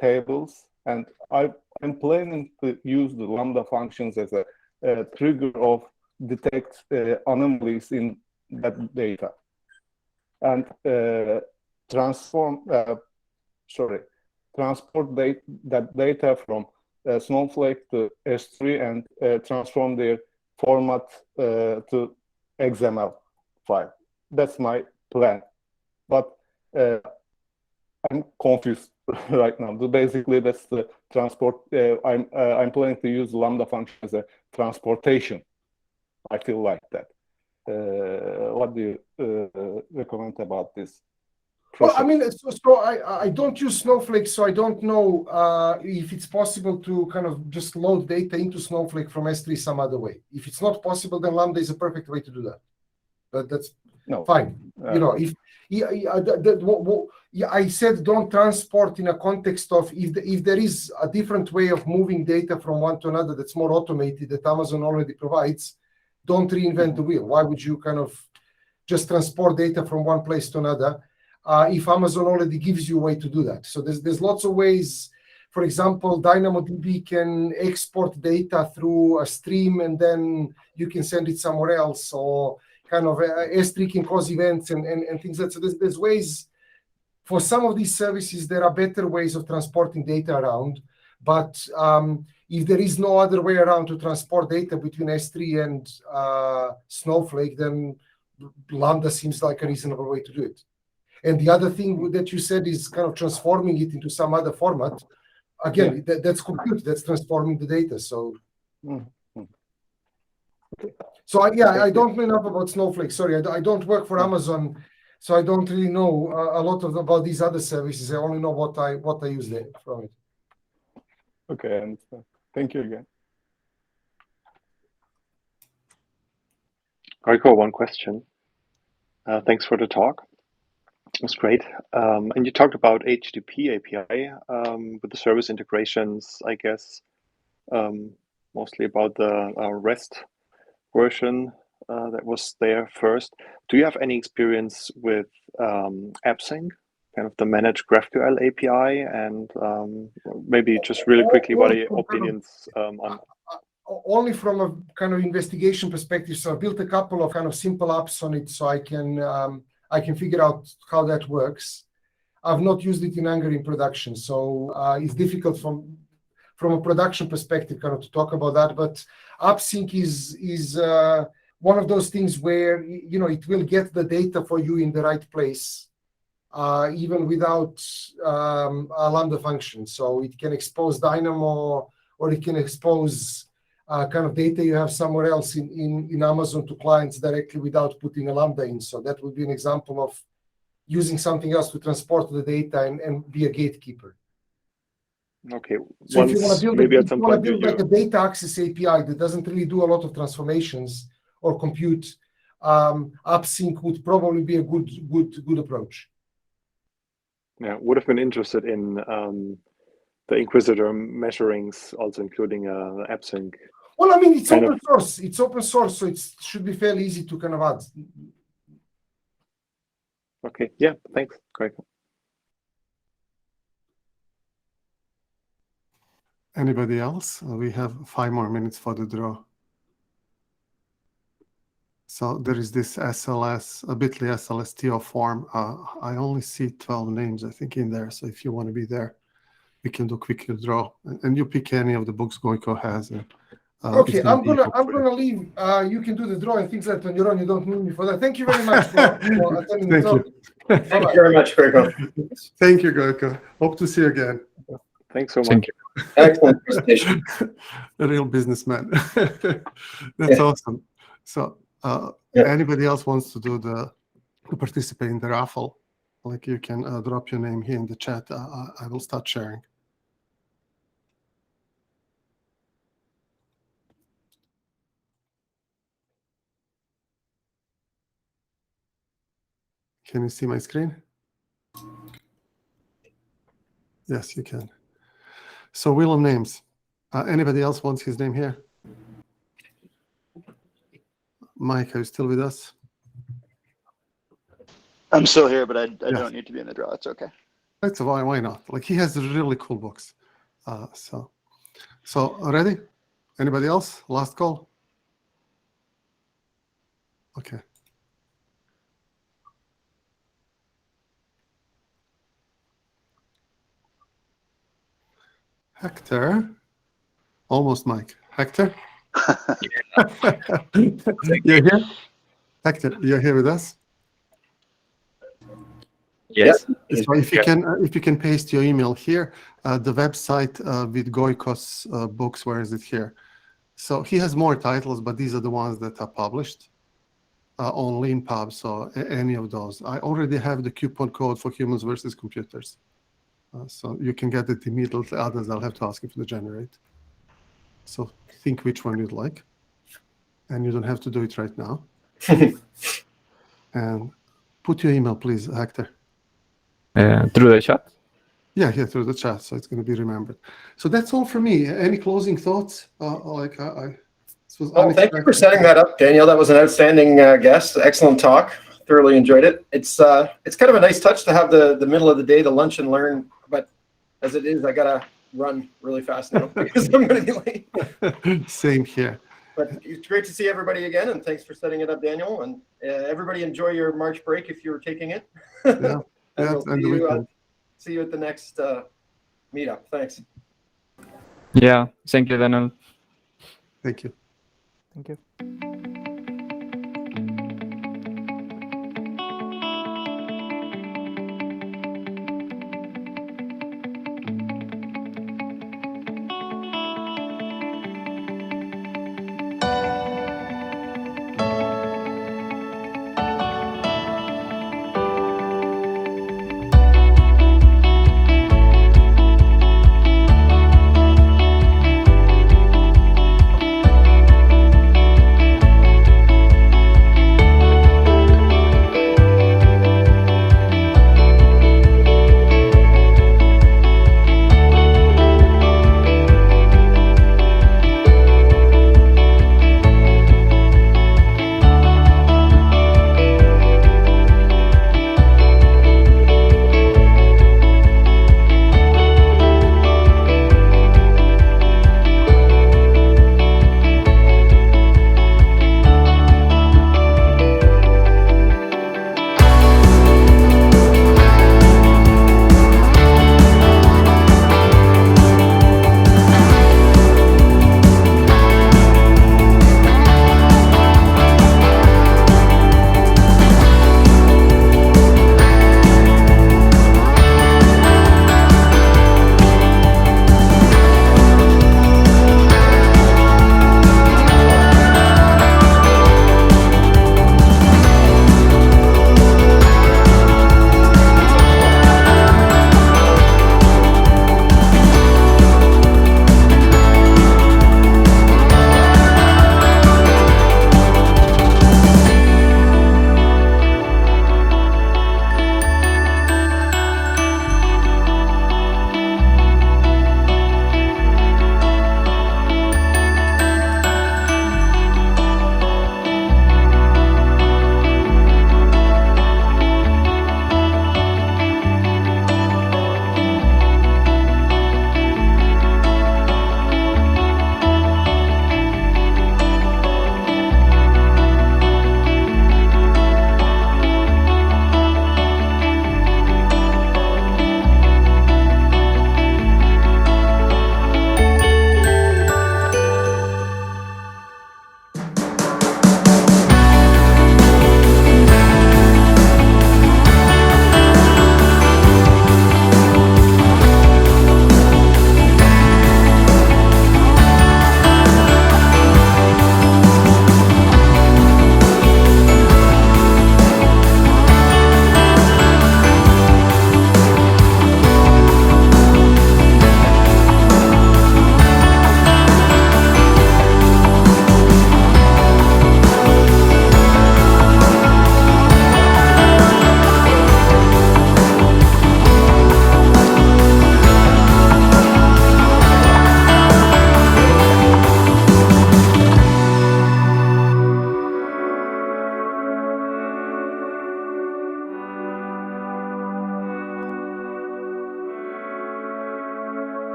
[SPEAKER 8] tables, and I'm planning to use the Lambda functions as a trigger of detect anomalies in that data, and transport that data from Snowflake to S3 and transform their format to XML file. That's my plan, but I'm confused right now. So basically, that's the transport. I'm planning to use Lambda function as a transportation. I feel like that. What do you recommend about this?
[SPEAKER 2] Well, I mean, so I don't use Snowflake, so I don't know if it's possible to kind of just load data into Snowflake from S3 some other way. If it's not possible, then Lambda is a perfect way to do that. But
[SPEAKER 8] No.
[SPEAKER 2] Fine. If I said don't transport in a context of if there is a different way of moving data from one to another that's more automated that Amazon already provides, don't reinvent the wheel. Why would you kind of just transport data from one place to another if Amazon already gives you a way to do that? So there's lots of ways. For example, DynamoDB can export data through a stream and then you can send it somewhere else, or kind of S3 can cause events and things like that. So there's ways. For some of these services, there are better ways of transporting data around. But if there is no other way around to transport data between S3 and Snowflake, then Lambda seems like a reasonable way to do it. And the other thing that you said is kind of transforming it into some other format. Again, that's compute, that's transforming the data. So, so I don't know enough about Snowflake. Sorry, I don't work for Amazon, so I don't really know a lot about these other services. I only know what I use there from it.
[SPEAKER 8] Okay, I understand. Thank you again.
[SPEAKER 9] Gojko, one question. Thanks for the talk. It was great. And you talked about HTTP API with the service integrations, I guess, mostly about the REST version that was there first. Do you have any experience with AppSync, kind of the managed GraphQL API? And maybe just really quickly, what are your opinions on?
[SPEAKER 2] Only from a kind of investigation perspective. So I built a couple of kind of simple apps on it, so I can figure out how that works. I've not used it in anger in production, so it's difficult from a production perspective kind of to talk about that. But AppSync is one of those things where it will get the data for you in the right place, even without a Lambda function. So it can expose Dynamo, or it can expose kind of data you have somewhere else in Amazon to clients directly without putting a Lambda in. So that would be an example of using something else to transport the data and be a gatekeeper.
[SPEAKER 9] Okay.
[SPEAKER 2] So if you want to build like a data access API that doesn't really do a lot of transformations or compute, AppSync would probably be a good approach.
[SPEAKER 9] Yeah, would have been interested in the Inquisitor measurings, also including AppSync.
[SPEAKER 2] Well, I mean, it's open source. It's open source, so it should be fairly easy to kind of add.
[SPEAKER 9] Okay. Yeah. Thanks. Great.
[SPEAKER 1] Anybody else? We have 5 more minutes for the draw. So there is this SLS, a Bitly ServerlessTO form. I only see 12 names, I think, in there. So if you want to be there, we can do quick draw, and you pick any of the books Gojko has.
[SPEAKER 2] Okay, I'm gonna leave. You can do the draw and things like that on your own. You don't need me for that. Thank you very much for attending the talk.
[SPEAKER 3] Thank you very much, Gojko.
[SPEAKER 1] Thank you, Gojko. Hope to see you again.
[SPEAKER 9] Thanks so much.
[SPEAKER 6] Thank you.
[SPEAKER 3] Excellent presentation.
[SPEAKER 1] A real businessman. That's awesome. So anybody else wants to participate in the raffle, like you can drop your name here in the chat. I will start sharing. Can you see my screen? Yes, you can. So Willem names. Anybody else wants his name here? Mike, are you still with us?
[SPEAKER 4] I'm still here, but I don't need to be in the draw. It's okay.
[SPEAKER 1] That's why not? Like, he has really cool books. So ready? Anybody else? Last call. Okay. Hector, almost Mike. Hector, you're here. Hector, you're here with us.
[SPEAKER 6] Yes.
[SPEAKER 1] So if you can paste your email here, the website with Gojko's books, where is it here? So he has more titles, but these are the ones that are published on LeanPub. So any of those. I already have the coupon code for Humans versus Computers. So you can get it immediately. Others I'll have to ask you to generate. So think which one you'd like. And you don't have to do it right now. And put your email, please, Hector.
[SPEAKER 6] Through the chat.
[SPEAKER 1] Yeah, through the chat, so it's going to be remembered. So that's all for me. Any closing thoughts? This was
[SPEAKER 3] Well, thank you for
[SPEAKER 1] unexpected.
[SPEAKER 3] setting that up, Daniel. That was an outstanding guest. Excellent talk. Thoroughly enjoyed it. It's kind of a nice touch to have the middle of the day to lunch and learn. But as it is, I gotta run really fast now because I'm going to be late.
[SPEAKER 1] Same here.
[SPEAKER 3] But it's great to see everybody again, and thanks for setting it up, Daniel. And everybody enjoy your March break if you're taking it.
[SPEAKER 1] Yeah,
[SPEAKER 3] and we'll
[SPEAKER 1] and the weekend.
[SPEAKER 3] see you at the next meetup. Thanks.
[SPEAKER 6] Yeah, thank you, Daniel.
[SPEAKER 1] Thank you.
[SPEAKER 7] Thank you.